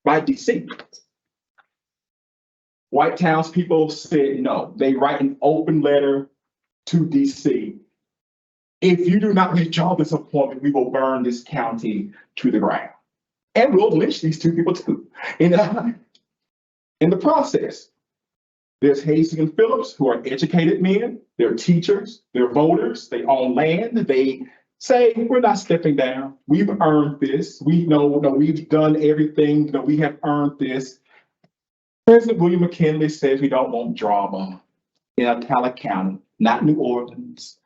by DC. White townspeople said no. They write an open letter to DC. If you do not withdraw this appointment, we will burn this county to the ground. And we'll lynch these two people too. In the process, there's Hasty and Phillips, who are educated men, they're teachers, they're voters, they own land, they say, we're not stepping down. We've earned this. We know, we've done everything, we have earned this. President William McKinley says we don't want drama in Attala County, not New Orleans,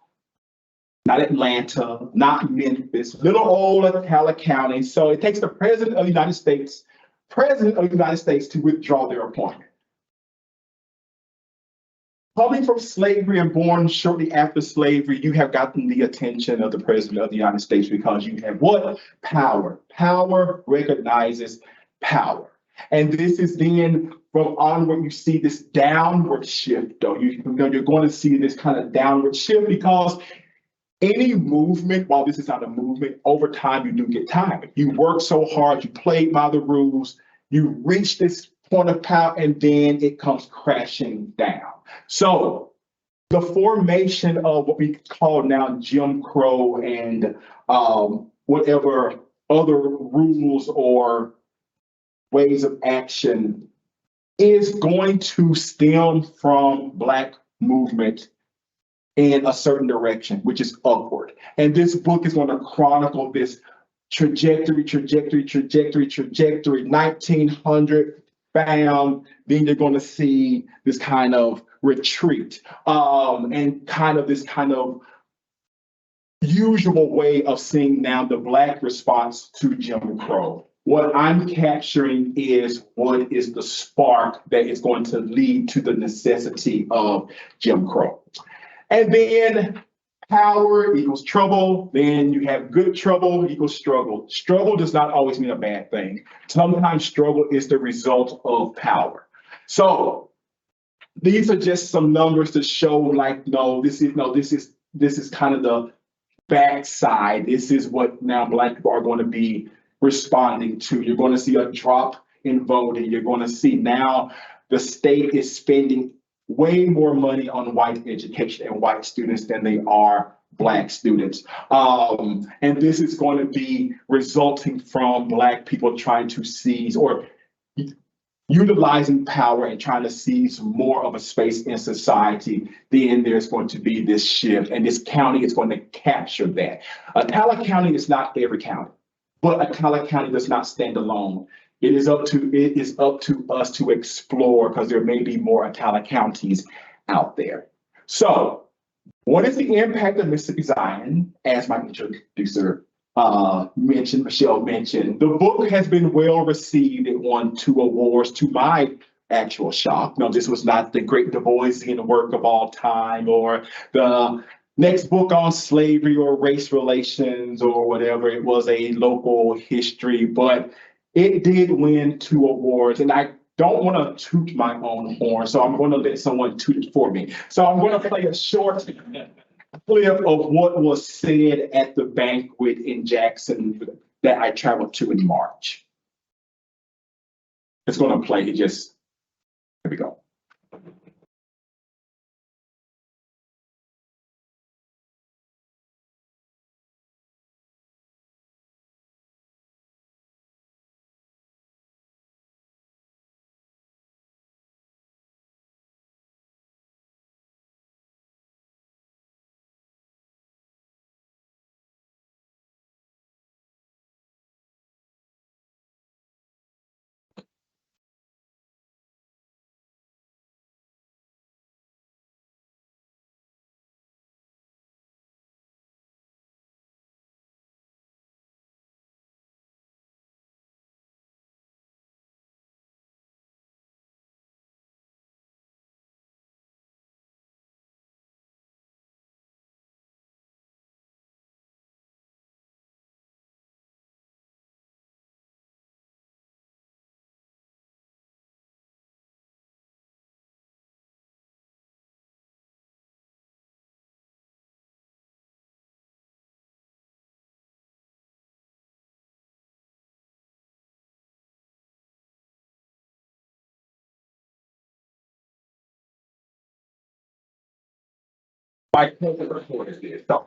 not Atlanta, not Memphis, little old Attala County. So it takes the President of the United States to withdraw their appointment. Coming from slavery and born shortly after slavery, you have gotten the attention of the President of the United States because you have what? Power. Power recognizes power. And this is then from onward, you see this downward shift, though. You're going to see this kind of downward shift because any movement, while this is not a movement, over time you do get tired. You work so hard, you play by the rules, you reach this point of power, and then it comes crashing down. So the formation of what we call now Jim Crow and whatever other rules or ways of action is going to stem from Black movement in a certain direction, which is upward. And this book is going to chronicle this trajectory, 1900 found, then you're going to see this kind of retreat and kind of this kind of usual way of seeing now the Black response to Jim Crow. What I'm capturing is what is the spark that is going to lead to the necessity of Jim Crow. And then power equals trouble. Then you have good trouble equals struggle. Struggle does not always mean a bad thing. Sometimes struggle is the result of power. So these are just some numbers to show like, this is kind of the backside. This is what now Black people are going to be responding to. You're going to see a drop in voting. You're going to see now the state is spending way more money on white education and white students than they are Black students. And this is going to be resulting from Black people trying to seize or utilizing power and trying to seize more of a space in society. Then there's going to be this shift, and this county is going to capture that. Attala County is not every county, but Attala County does not stand alone. It is up to us to explore because there may be more Attala counties out there. So what is the impact of Mississippi Zion? As my introducer Michelle mentioned, the book has been well received. It won 2 awards to my actual shock. No, this was not the great Du Boisian work of all time or the next book on slavery or race relations or whatever. It was a local history, but it did win 2 awards, and I don't want to toot my own horn, so I'm going to let someone toot it for me. So I'm going to play a short clip of what was said at the banquet in Jackson that I traveled to in March. It's going to play, here we go. My favorite report is this. So-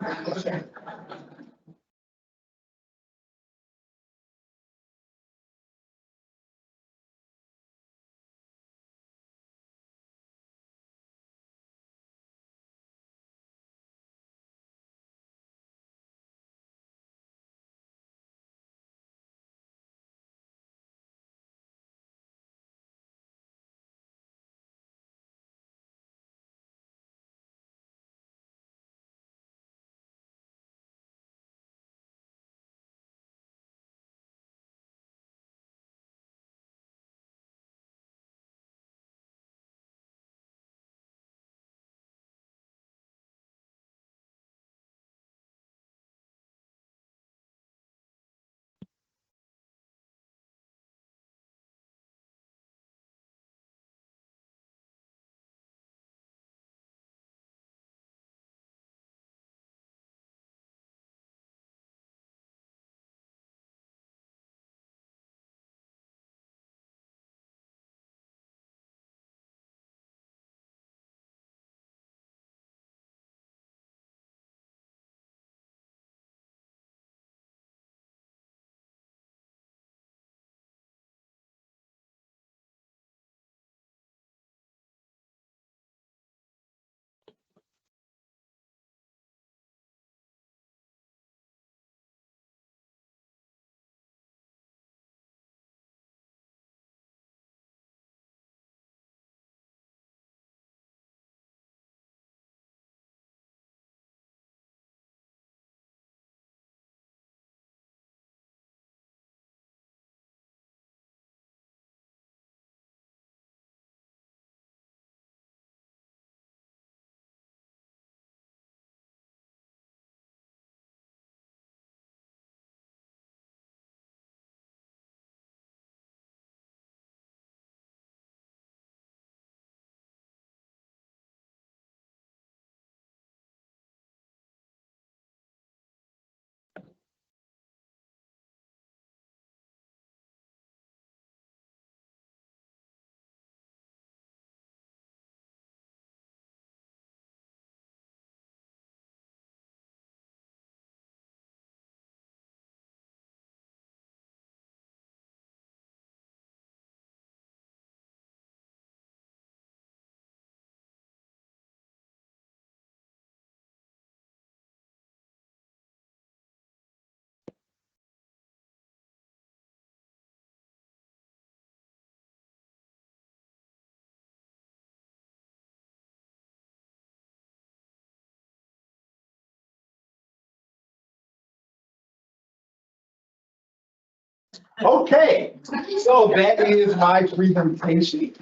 Okay, so that is my presentation.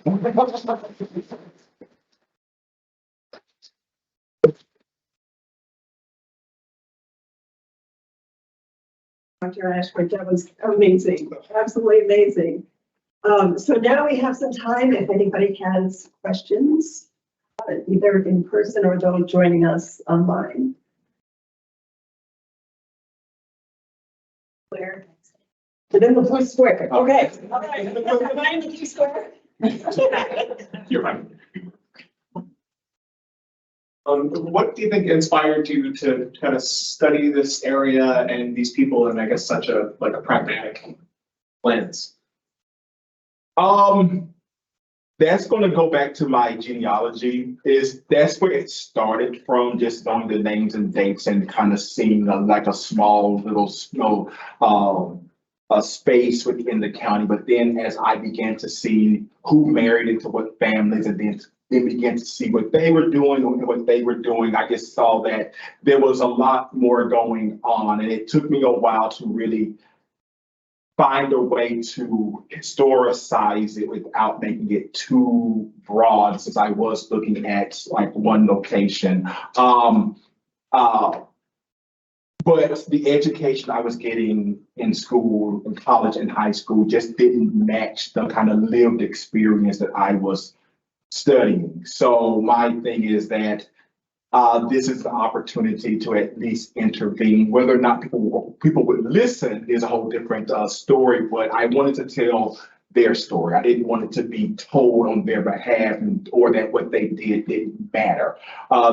Dr. Ashford, that was amazing, absolutely amazing. So now we have some time if anybody has questions, either in person or those joining us online. Where? Within the blue square, okay. All right. Am I in the blue square? You're right. What do you think inspired you to kind of study this area and these people in, I guess, such a pragmatic lens? That's going to go back to my genealogy. That's where it started from, just knowing the names and dates and kind of seeing like a small little a space within the county. But then as I began to see who married into what families, and then began to see what they were doing and what they were doing, I just saw that there was a lot more going on, and it took me a while to really find a way to historicize it without making it too broad, since I was looking at like one location. But the education I was getting in school, in college and high school, just didn't match the kind of lived experience that I was studying. So my thing is that this is the opportunity to at least intervene. Whether or not people would listen is a whole different story. But I wanted to tell their story. I didn't want it to be told on their behalf or that what they did didn't matter.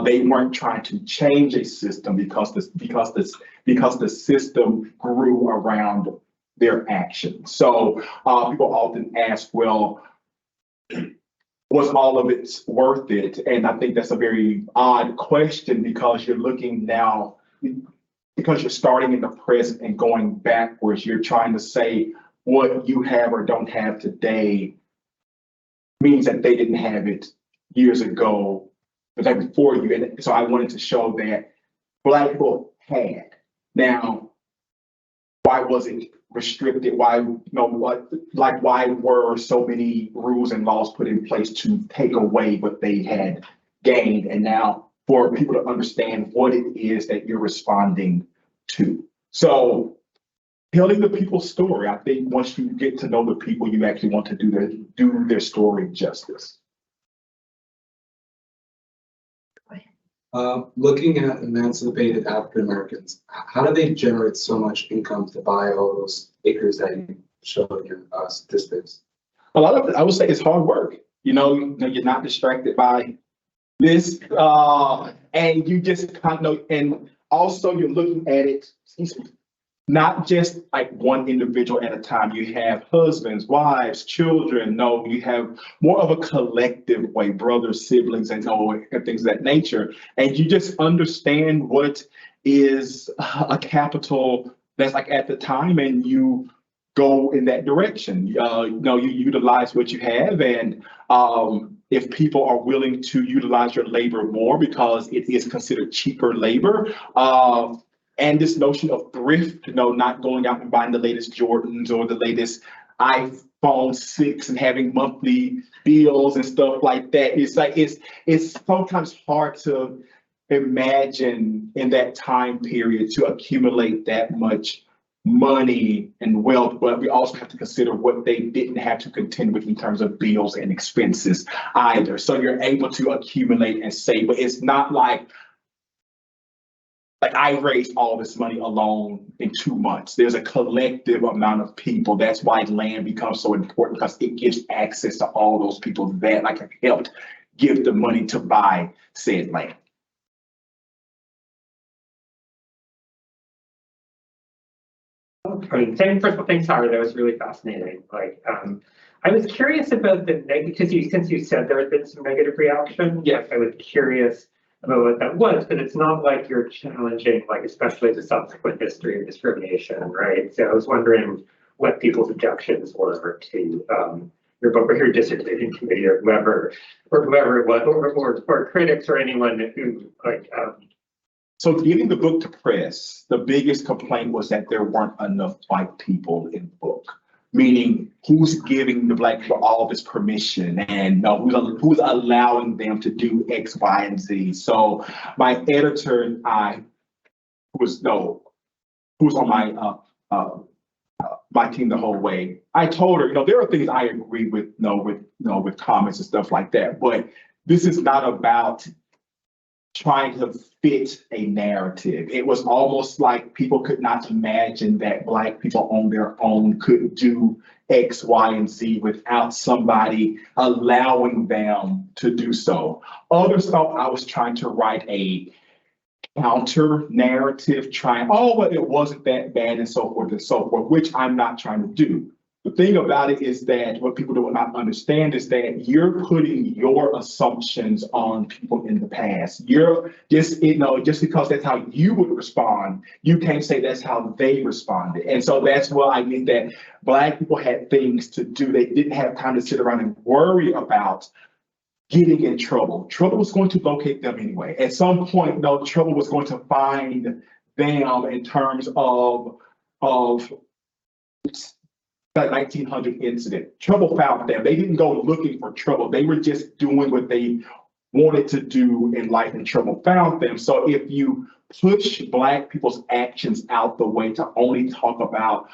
They weren't trying to change a system because the system grew around their actions. So people often ask, well, was all of it worth it? And I think that's a very odd question because you're looking now, because you're starting in the present and going backwards. You're trying to say what you have or don't have today means that they didn't have it years ago, but that before you. And so I wanted to show that Black people had. Now, why was it restricted? Why, why were so many rules and laws put in place to take away what they had gained? And now for people to understand what it is that you're responding to. So telling the people's story, I think once you get to know the people, you actually want to do their story justice. Looking at emancipated African Americans, how do they generate so much income to buy all those acres that you showed in your statistics? A lot of it, I would say, it's hard work. You're not distracted by this, and you just kind of, and also you're looking at it, not just like one individual at a time. You have husbands, wives, children. No, you have more of a collective way, brothers, siblings, and things of that nature. And you just understand what is a capital that's like at the time, and you go in that direction. You utilize what you have, and if people are willing to utilize your labor more because it is considered cheaper labor. And this notion of thrift, not going out and buying the latest Jordans or the latest iPhone 6 and having monthly bills and stuff like that. It's like, it's sometimes hard to imagine in that time period to accumulate that much money and wealth, but we also have to consider what they didn't have to contend with in terms of bills and expenses either. So you're able to accumulate and save, but it's not like I raised all this money alone in 2 months. There's a collective amount of people. That's why land becomes so important, because it gives access to all those people that have helped give the money to buy said land. First of all, thanks, Howard. That was really fascinating. I was curious about the negative, because since you said there had been some negative reaction. Yes, I was curious about what that was, but it's not like you're challenging, especially the subsequent history of discrimination, right? So I was wondering what people's objections were to your book or your dissertation committee or whoever it was, or critics or anyone who So getting the book to press, the biggest complaint was that there weren't enough White people in the book. Meaning, who's giving the Black people all this permission, and who's allowing them to do X, Y, and Z. So my editor and I, who was on my team the whole way, I told her, there are things I agree with, with comments and stuff like that, but this is not about trying to fit a narrative. It was almost like people could not imagine that Black people on their own could do X, Y, and Z without somebody allowing them to do so. Others thought I was trying to write a counter narrative, but it wasn't that bad and so forth, which I'm not trying to do. The thing about it is that what people do not understand is that you're putting your assumptions on people in the past. You're just because that's how you would respond, you can't say that's how they responded. And so that's why I mean that Black people had things to do. They didn't have time to sit around and worry about getting in trouble. Trouble was going to locate them anyway. At some point, trouble was going to find them in terms of that 1900 incident. Trouble found them. They didn't go looking for trouble. They were just doing what they wanted to do in life, and trouble found them. So if you push Black people's actions out the way to only talk about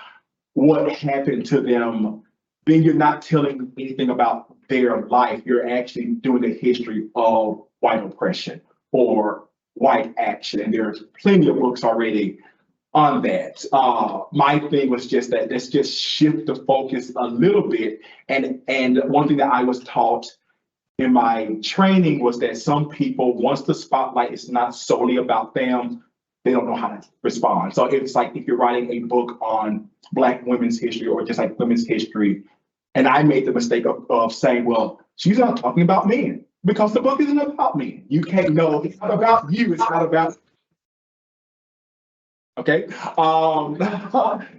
what happened to them, then you're not telling anything about their life. You're actually doing the history of white oppression or white action. And there's plenty of books already on that. My thing was just that let's just shift the focus a little bit. And one thing that I was taught in my training was that some people, once the spotlight is not solely about them, they don't know how to respond. So it's like if you're writing a book on Black women's history or just like women's history, and I made the mistake of saying, well, she's not talking about men because the book isn't about men. You can't know, it's not about you, it's not about. Okay,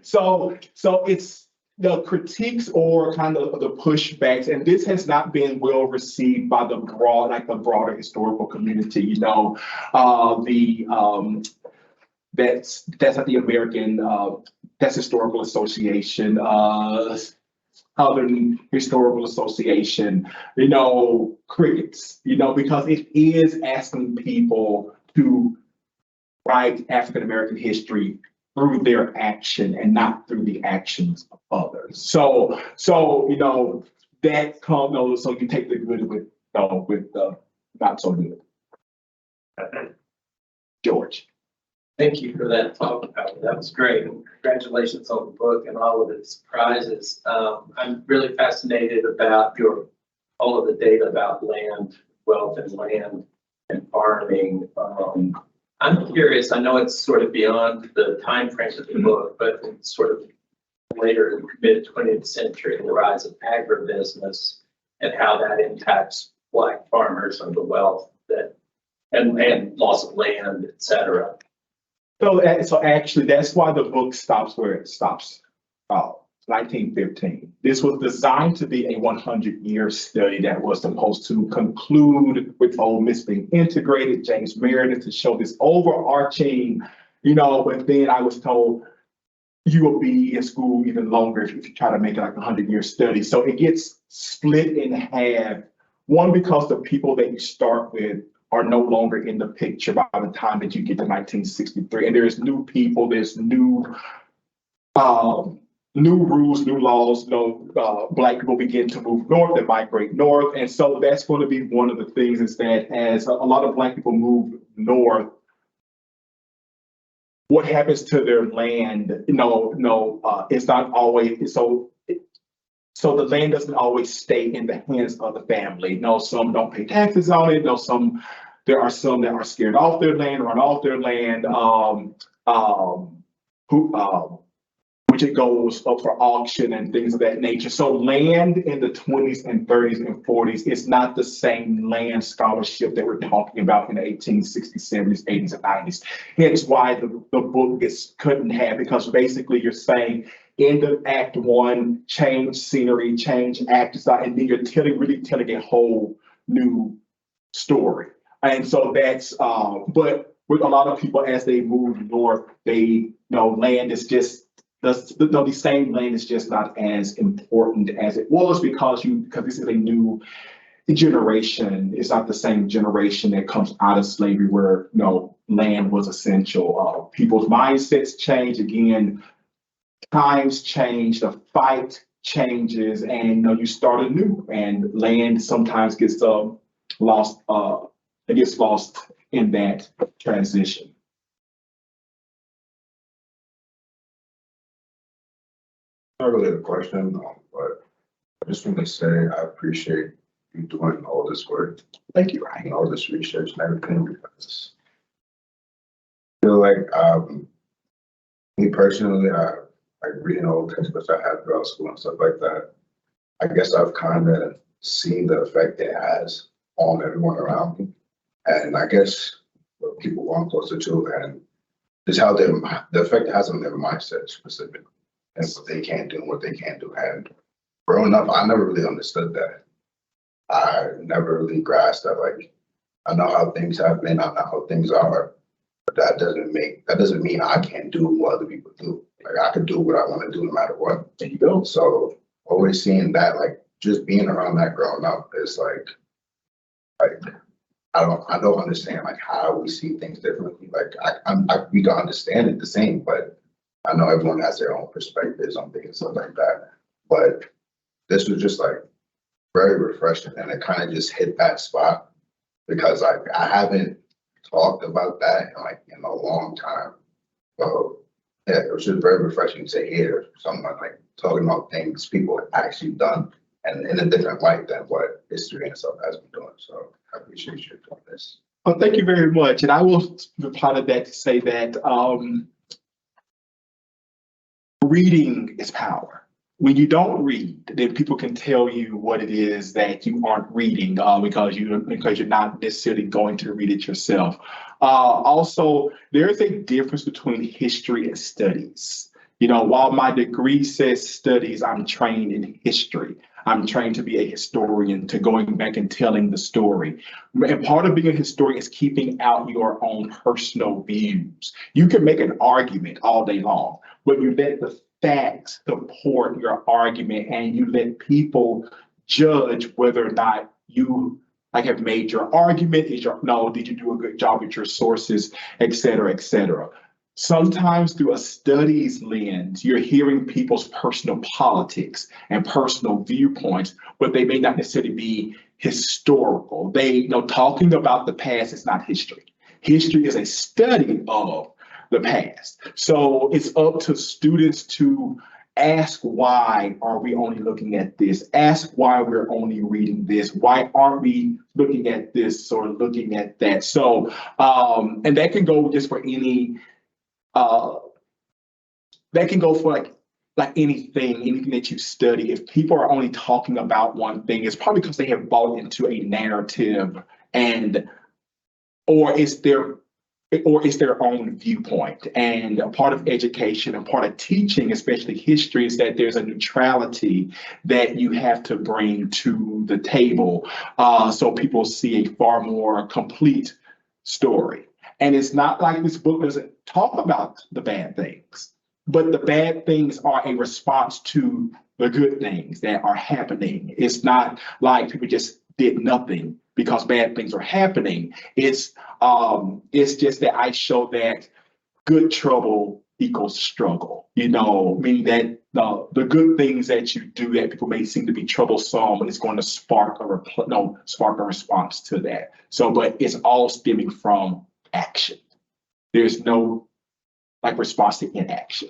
so it's the critiques or kind of the pushbacks, and this has not been well received by the broader historical community. You know, that's like the American that's Historical Association, Southern Historical Association. You know, crickets. You know, because it is asking people to write African American history through their action and not through the actions of others. So you know that comes. So you take the good with the not so good. George. Thank you for that talk, Howard. That was great. And congratulations on the book and all of its prizes. I'm really fascinated about all of the data about land, wealth and land and farming. I'm curious, I know it's sort of beyond the time frame of the book, but it's sort of later in the mid 20th century, the rise of agribusiness and how that impacts Black farmers and the wealth and loss of land, et cetera. So actually, that's why the book stops where it stops. 1915. This was designed to be a 100-year study that was supposed to conclude with Ole Miss being integrated, James Meredith to show this overarching, you know, but then I was told you will be in school even longer if you try to make it like a 100-year study. So it gets split in half. One, because the people that you start with are no longer in the picture by the time that you get to 1963. And there's new people, there's new rules, new laws. Black people begin to move north and migrate north. And so that's going to be one of the things is that as a lot of Black people move north, what happens to their land? It's not always so the land doesn't always stay in the hands of the family. Some don't pay taxes on it. There are some that are scared off their land, run off their land, which it goes up for auction and things of that nature. So land in the 20s and 30s and 40s is not the same land scholarship that we're talking about in the 1860s, 70s, 80s, and 90s. Hence why the book gets cut in half, because basically you're saying end of Act 1, change scenery, change actors, and then you're really telling a whole new story. And so that's, but with a lot of people as they move north, land is just, the same land is just not as important as it was because this is a new generation. It's not the same generation that comes out of slavery where land was essential. People's mindsets change again, times change, the fight changes, and you start anew. And land sometimes gets lost. It gets lost in that transition. Not really a question, but I just want to say I appreciate you doing all this work. Thank you, Ryan. And all this research and everything, because I feel like me personally, like reading all the textbooks I had throughout school and stuff like that, I guess I've kind of seen the effect it has on everyone around me. And I guess what people want closer to and is how the effect it has on their mindset specifically. And what they can't do and what they can't do. And growing up, I never really understood that. I never really grasped that, like, I know how things have been, I know how things are, but that doesn't mean I can't do what other people do. Like, I could do what I want to do no matter what. There you go. So always seeing that, like, just being around that growing up is like I don't understand like how we see things differently. Like we can understand it the same, but I know everyone has their own perspectives on things and stuff like that. But this was just like very refreshing, and it kind of just hit that spot because like I haven't talked about that in a long time. So Yeah, it was just very refreshing to hear someone like talking about things people have actually done and in a different light than what history and stuff has been doing. So I appreciate you doing this. Well, thank you very much. And I will reply to that to say that reading is power. When you don't read, then people can tell you what it is that you aren't reading because you're not necessarily going to read it yourself. Also, there is a difference between history and studies. You know, while my degree says studies, I'm trained in history. I'm trained to be a historian, to going back and telling the story. And part of being a historian is keeping out your own personal views. You can make an argument all day long, but you let the facts support your argument and you let people judge whether or not you have made your argument. Did you do a good job with your sources, et cetera, et cetera. Sometimes through a studies lens, you're hearing people's personal politics and personal viewpoints, but they may not necessarily be historical. Talking about the past is not history. History is a study of the past. So it's up to students to ask, why are we only looking at this? Ask why we're only reading this. Why aren't we looking at this or looking at that? So, and that can go just for any, that can go for like anything that you study. If people are only talking about one thing, it's probably because they have bought into a narrative or it's their own viewpoint. And a part of education and part of teaching, especially history, is that there's a neutrality that you have to bring to the table so people see a far more complete story. And it's not like this book doesn't talk about the bad things, but the bad things are a response to the good things that are happening. It's not like people just did nothing because bad things are happening. It's just that I show that good trouble equals struggle, meaning that the good things that you do that people may seem to be troublesome is going to spark a response to that. So, but it's all stemming from action. There's no response to inaction.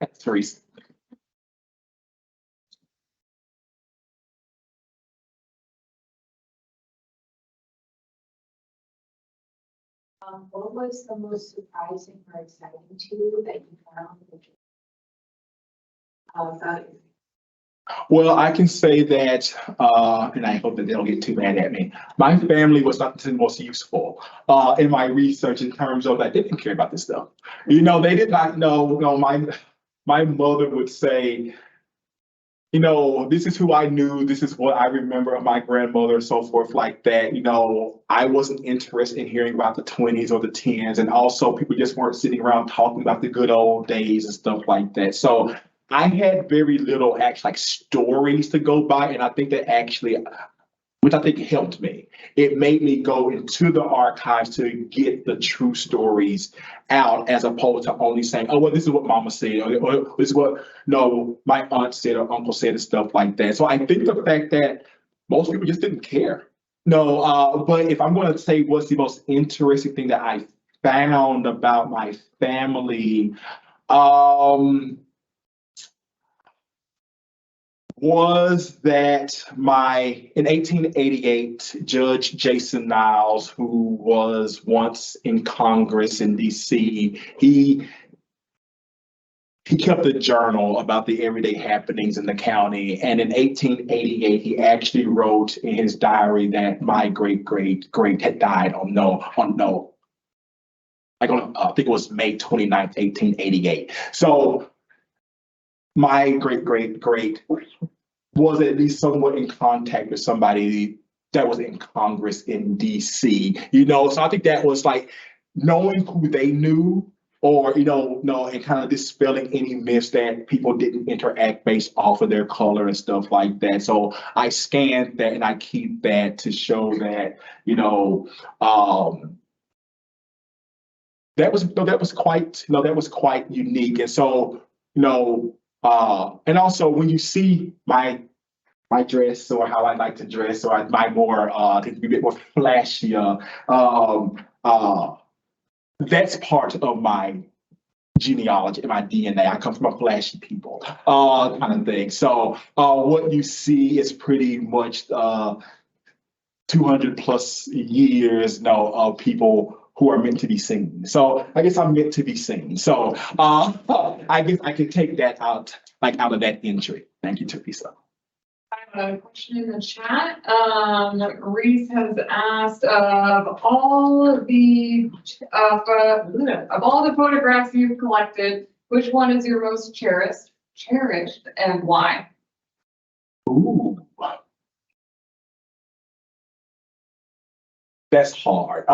That's Teresa. What was the most surprising or exciting to you that you found? About it? Well, I can say that, and I hope that they don't get too mad at me. My family was not the most useful in my research in terms of that they didn't care about this stuff. They did not know. My mother would say, this is who I knew. This is what I remember of my grandmother, so forth like that. I wasn't interested in hearing about the 20s or the 10s. And also people just weren't sitting around talking about the good old days and stuff like that. So I had very little stories to go by. And I think that which I think helped me. It made me go into the archives to get the true stories out, as opposed to only saying, oh, well, this is what mama said, or this is what, my aunt said or uncle said and stuff like that. So I think the fact that most people just didn't care. But if I'm going to say what's the most interesting thing that I found about my family, was that in 1888, Judge Jason Niles, who was once in Congress in DC, he kept a journal about the everyday happenings in the county. And in 1888, he actually wrote in his diary that my great had died I think it was May 29th, 1888. So my great was at least somewhat in contact with somebody that was in Congress in DC, so I think that was knowing who they knew, or, and kind of dispelling any myths that people didn't interact based off of their color and stuff like that. So I scanned that and I keep that to show that, that was quite unique. And so, And also when you see my dress or how I like to dress, or my more to be a bit more flashier, that's part of my genealogy and my DNA. I come from a flashy people, kind of thing. So what you see is pretty much 200 plus years, of people who are meant to be seen. So I guess I'm meant to be seen. So I guess I could take that out of that entry. Thank you, Teresa. I have a question in the chat. Reese has asked of all the photographs you've collected, which one is your most cherished, and why? Ooh. That's hard.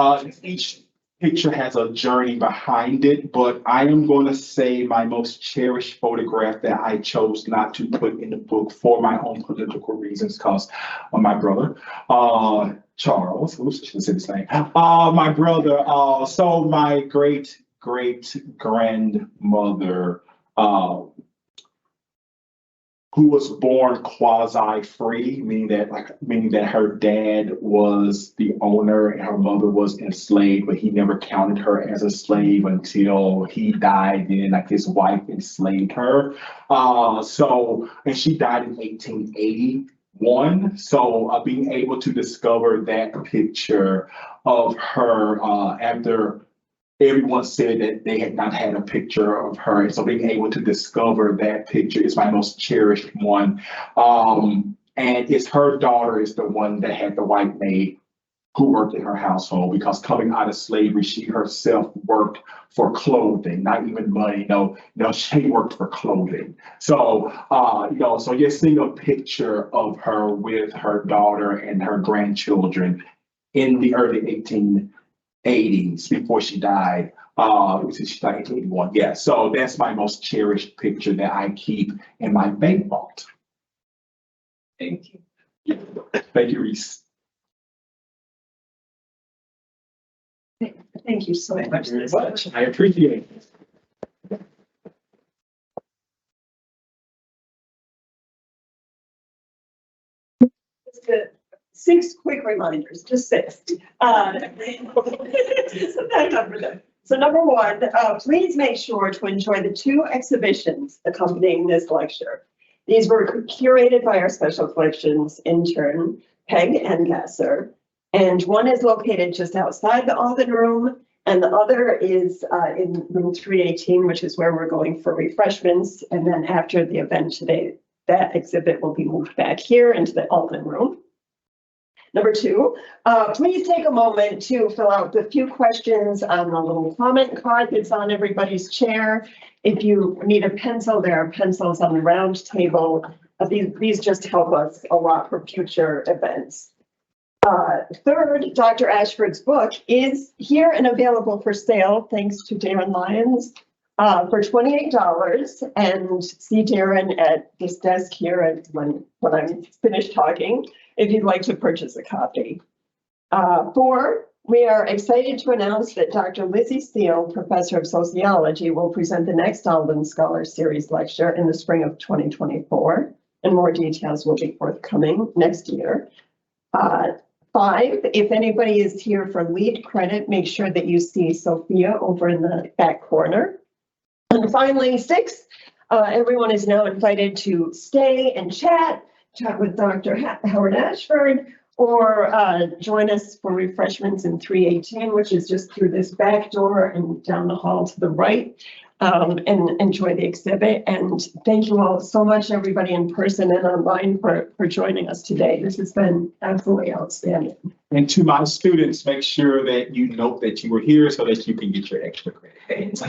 Each picture has a journey behind it, but I am going to say my most cherished photograph that I chose not to put in the book for my own political reasons, because of my brother, Charles, oops, I should have said his name. My brother, so my great grandmother, who was born quasi-free, meaning that her dad was the owner and her mother was enslaved, but he never counted her as a slave until he died. Then his wife enslaved her. And she died in 1881. So being able to discover that picture of her after everyone said that they had not had a picture of her. So being able to discover that picture is my most cherished one. And it's her daughter is the one that had the white maid who worked in her household, because coming out of slavery, she herself worked for clothing, not even money. No, she worked for clothing. So, so just seeing a picture of her with her daughter and her grandchildren in the early 1880s before she died. She died in 1881. Yeah, so that's my most cherished picture that I keep in my bank vault. Thank you. Thank you, Reese. Thank you so much. Thank you very much. I appreciate it. Just 6 quick reminders, just 6. So number 1, please make sure to enjoy the 2 exhibitions accompanying this lecture. These were curated by our special collections intern, Peg and Gasser, and one is located just outside the Alden room, and the other is in room 318, which is where we're going for refreshments. And then after the event today, that exhibit will be moved back here into the Alden room. Number 2, please take a moment to fill out the few questions on the little comment card that's on everybody's chair. If you need a pencil, there are pencils on the round table. These just help us a lot for future events. Third, Dr. Ashford's book is here and available for sale, thanks to Darren Lyons, for $28. And see Darren at this desk here when I'm finished talking, if you'd like to purchase a copy. 4, we are excited to announce that Dr. Lizzie Steele, Professor of Sociology, will present the next Alden Scholar Series lecture in the spring of 2024, and more details will be forthcoming next year. 5, if anybody is here for lead credit, make sure that you see Sophia over in the back corner. And finally, 6, everyone is now invited to stay and chat with Dr. Howard Ashford, or join us for refreshments in 318, which is just through this back door and down the hall to the right, and enjoy the exhibit. And thank you all so much, everybody in person and online, for joining us today. This has been absolutely outstanding. And to my students, make sure that you note that you were here so that you can get your extra credit.